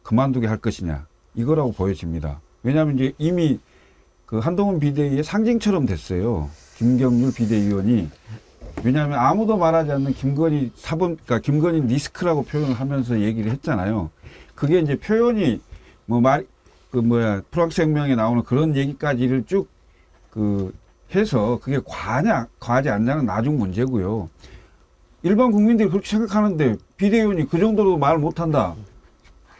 그만두게 할 것이냐 이거라고 보여집니다. 왜냐하면 이제 이미 그 한동훈 비대위의 상징처럼 됐어요. 김경률 비대위원이. 왜냐하면 아무도 말하지 않는 김건희 사범, 그러니까 김건희 리스크라고 표현을 하면서 얘기를 했잖아요. 그게 이제 표현이 뭐 프랑스혁명에 나오는 그런 얘기까지를 쭉 해서 그게 과하지 않냐는 나중 문제고요. 일반 국민들이 그렇게 생각하는데 비대위원이 그 정도로 말 못한다.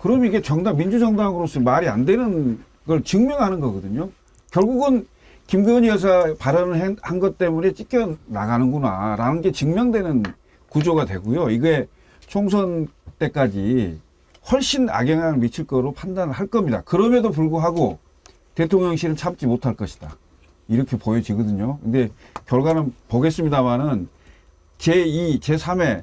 그럼 이게 민주정당으로서 말이 안 되는 걸 증명하는 거거든요. 결국은 김건희 여사 발언을 한 것 때문에 찢겨 나가는구나 라는 게 증명되는 구조가 되고요. 이게 총선 때까지 훨씬 악영향을 미칠 거로 판단을 할 겁니다. 그럼에도 불구하고 대통령실은 참지 못할 것이다. 이렇게 보여지거든요. 근데 결과는 보겠습니다만은 제2, 제3의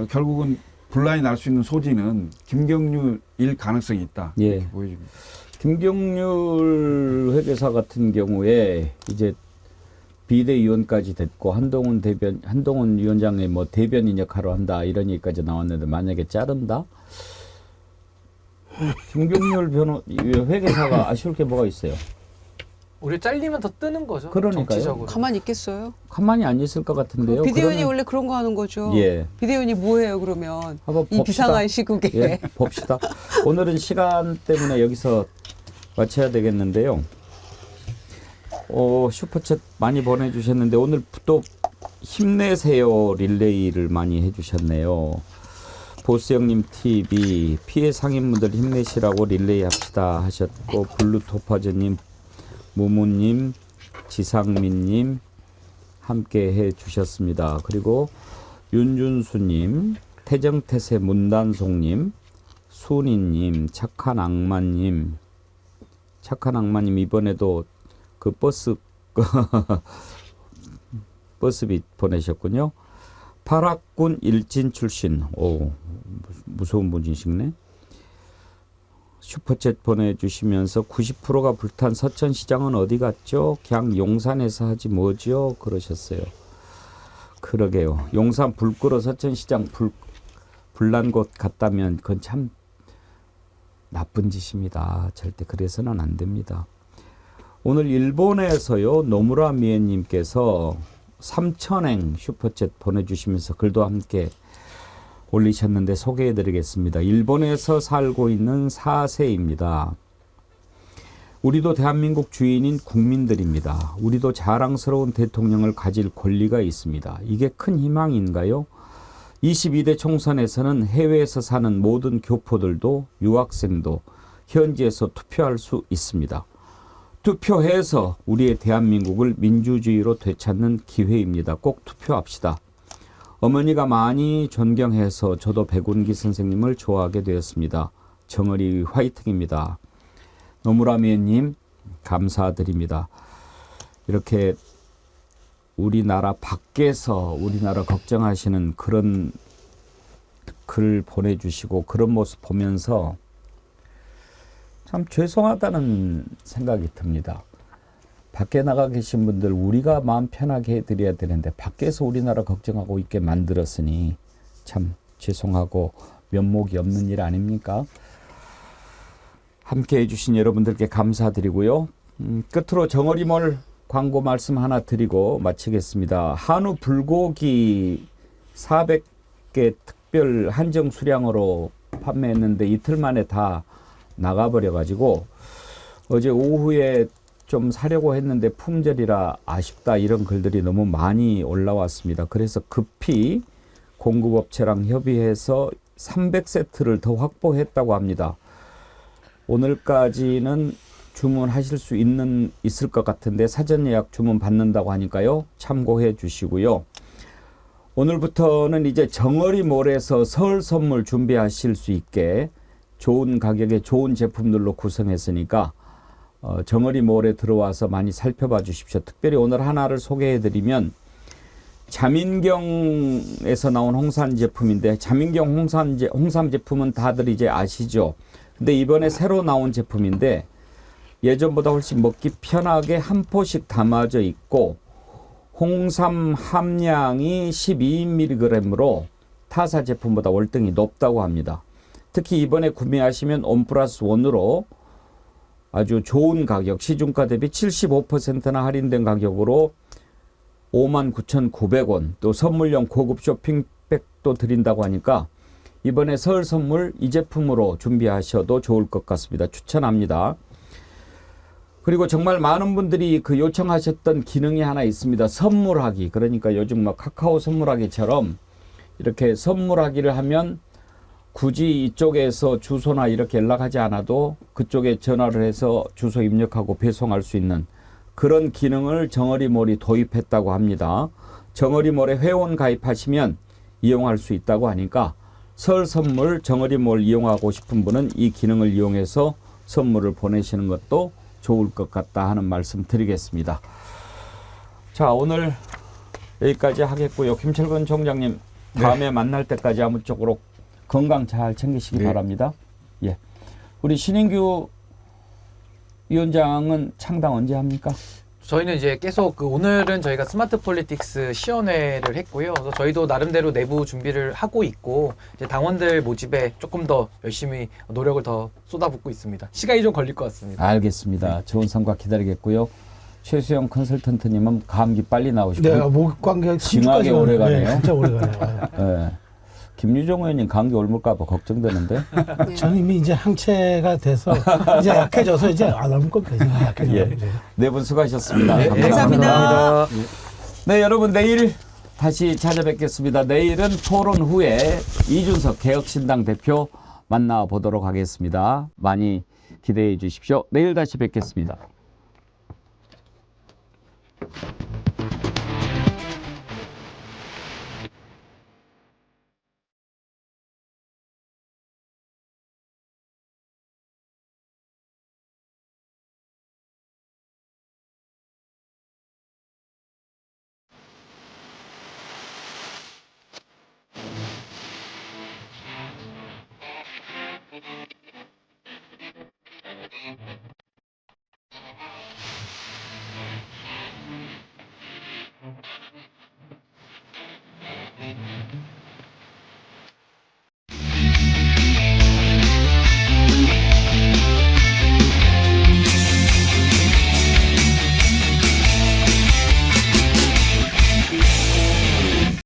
결국은 분란이 날 수 있는 소지는 김경률일 가능성이 있다. 이렇게 보여집니다.
김경률 회계사 같은 경우에 이제 비대위원까지 됐고 한동훈 위원장의 뭐 대변인 역할을 한다 이런 얘기까지 나왔는데 만약에 자른다? 김경률 회계사가 아쉬울 게 뭐가 있어요?
우리 잘리면 더 뜨는 거죠.
그러니까요.
정치적으로.
가만히 있겠어요?
가만히 안 있을 것 같은데요.
비대위원이 원래 그런 거 하는 거죠.
예.
비대위원이 뭐해요 그러면
한번
이
봅시다.
비상한 시국에.
예, 봅시다. 오늘은 시간 때문에 여기서 마쳐야 되겠는데요. 슈퍼챗 많이 보내주셨는데 오늘 또 힘내세요 릴레이를 많이 해주셨네요. 보스형님 TV 피해 상인분들 힘내시라고 릴레이 합시다 하셨고 블루토파즈님 무무님 지상민님 함께 해주셨습니다. 그리고 윤준수님 태정태세 문단송님 순이님 착한 악마님 이번에도 그 버스비 보내셨군요. 파락군 일진 출신. 오, 무서운 분이시네. 슈퍼챗 보내주시면서 90%가 불탄 서천시장은 어디 갔죠? 그냥 용산에서 하지 뭐죠? 그러셨어요. 그러게요. 용산 불 끄러 서천시장 불난 곳 갔다면 그건 참 나쁜 짓입니다. 절대 그래서는 안 됩니다. 오늘 일본에서요. 노무라 미애님께서 3,000행 슈퍼챗 보내주시면서 글도 함께 올리셨는데 소개해드리겠습니다. 일본에서 살고 있는 4세입니다. 우리도 대한민국 주인인 국민들입니다. 우리도 자랑스러운 대통령을 가질 권리가 있습니다. 이게 큰 희망인가요? 22대 총선에서는 해외에서 사는 모든 교포들도 유학생도 현지에서 투표할 수 있습니다. 투표해서 우리의 대한민국을 민주주의로 되찾는 기회입니다. 꼭 투표합시다. 어머니가 많이 존경해서 저도 백운기 선생님을 좋아하게 되었습니다. 정어리 화이팅입니다. 노무라미애님 감사드립니다. 이렇게 우리나라 밖에서 우리나라 걱정하시는 그런 글 보내주시고 그런 모습 보면서 참 죄송하다는 생각이 듭니다. 밖에 나가 계신 분들 우리가 마음 편하게 해드려야 되는데 밖에서 우리나라 걱정하고 있게 만들었으니 참 죄송하고 면목이 없는 일 아닙니까? 함께 해주신 여러분들께 감사드리고요. 끝으로 정어리몰 광고 말씀 하나 드리고 마치겠습니다. 한우 불고기 400개 특별 한정 수량으로 판매했는데 이틀 만에 다 나가버려가지고 어제 오후에 좀 사려고 했는데 품절이라 아쉽다 이런 글들이 너무 많이 올라왔습니다. 그래서 급히 공급업체랑 협의해서 300세트를 더 확보했다고 합니다. 오늘까지는 주문하실 수 있을 것 같은데 사전 예약 주문 받는다고 하니까요. 참고해 주시고요. 오늘부터는 이제 정어리몰에서 설 선물 준비하실 수 있게 좋은 가격에 좋은 제품들로 구성했으니까 정어리몰에 들어와서 많이 살펴봐 주십시오. 특별히 오늘 하나를 소개해 드리면 자민경에서 나온 홍삼 제품인데 자민경 홍삼 제품은 다들 이제 아시죠? 근데 이번에 새로 나온 제품인데 예전보다 훨씬 먹기 편하게 한 포씩 담아져 있고 홍삼 함량이 12mg으로 타사 제품보다 월등히 높다고 합니다. 특히 이번에 구매하시면 원+1으로 아주 좋은 가격, 시중가 대비 75%나 할인된 가격으로 59,900원, 또 선물용 고급 쇼핑백도 드린다고 하니까 이번에 설 선물 이 제품으로 준비하셔도 좋을 것 같습니다. 추천합니다. 그리고 정말 많은 분들이 그 요청하셨던 기능이 하나 있습니다. 선물하기. 그러니까 요즘 막 카카오 선물하기처럼 이렇게 선물하기를 하면 굳이 이쪽에서 주소나 이렇게 연락하지 않아도 그쪽에 전화를 해서 주소 입력하고 배송할 수 있는 그런 기능을 정어리몰이 도입했다고 합니다. 정어리몰에 회원 가입하시면 이용할 수 있다고 하니까 설 선물 정어리몰 이용하고 싶은 분은 이 기능을 이용해서 선물을 보내시는 것도 좋을 것 같다 하는 말씀 드리겠습니다. 자, 오늘 여기까지 하겠고요. 김철근 총장님 다음에 만날 때까지 아무쪼록 건강 잘 챙기시기 바랍니다. 예, 우리 신인규 위원장은 창당 언제 합니까?
저희는 이제 계속 오늘은 저희가 스마트 폴리틱스 시연회를 했고요. 그래서 저희도 나름대로 내부 준비를 하고 있고 이제 당원들 모집에 조금 더 열심히 노력을 더 쏟아붓고 있습니다. 시간이 좀 걸릴 것 같습니다.
알겠습니다. 좋은 성과 기다리겠고요. 최수영 컨설턴트님은 감기 빨리 나오시고
네, 목 감기
징하게 오래 가네요.
네, 진짜 오래 가네요.
네. 김유정 의원님 감기 옮을까 봐 걱정되는데.
저는 이미 이제 항체가 돼서 이제 약해져서 이제 안 옮을 겁니다. 약해져서.
예. 네 분 수고하셨습니다.
네,
감사합니다. 네, 여러분 내일 다시 찾아뵙겠습니다. 내일은 토론 후에 이준석 개혁신당 대표 만나보도록 하겠습니다. 많이 기대해 주십시오. 내일 다시 뵙겠습니다.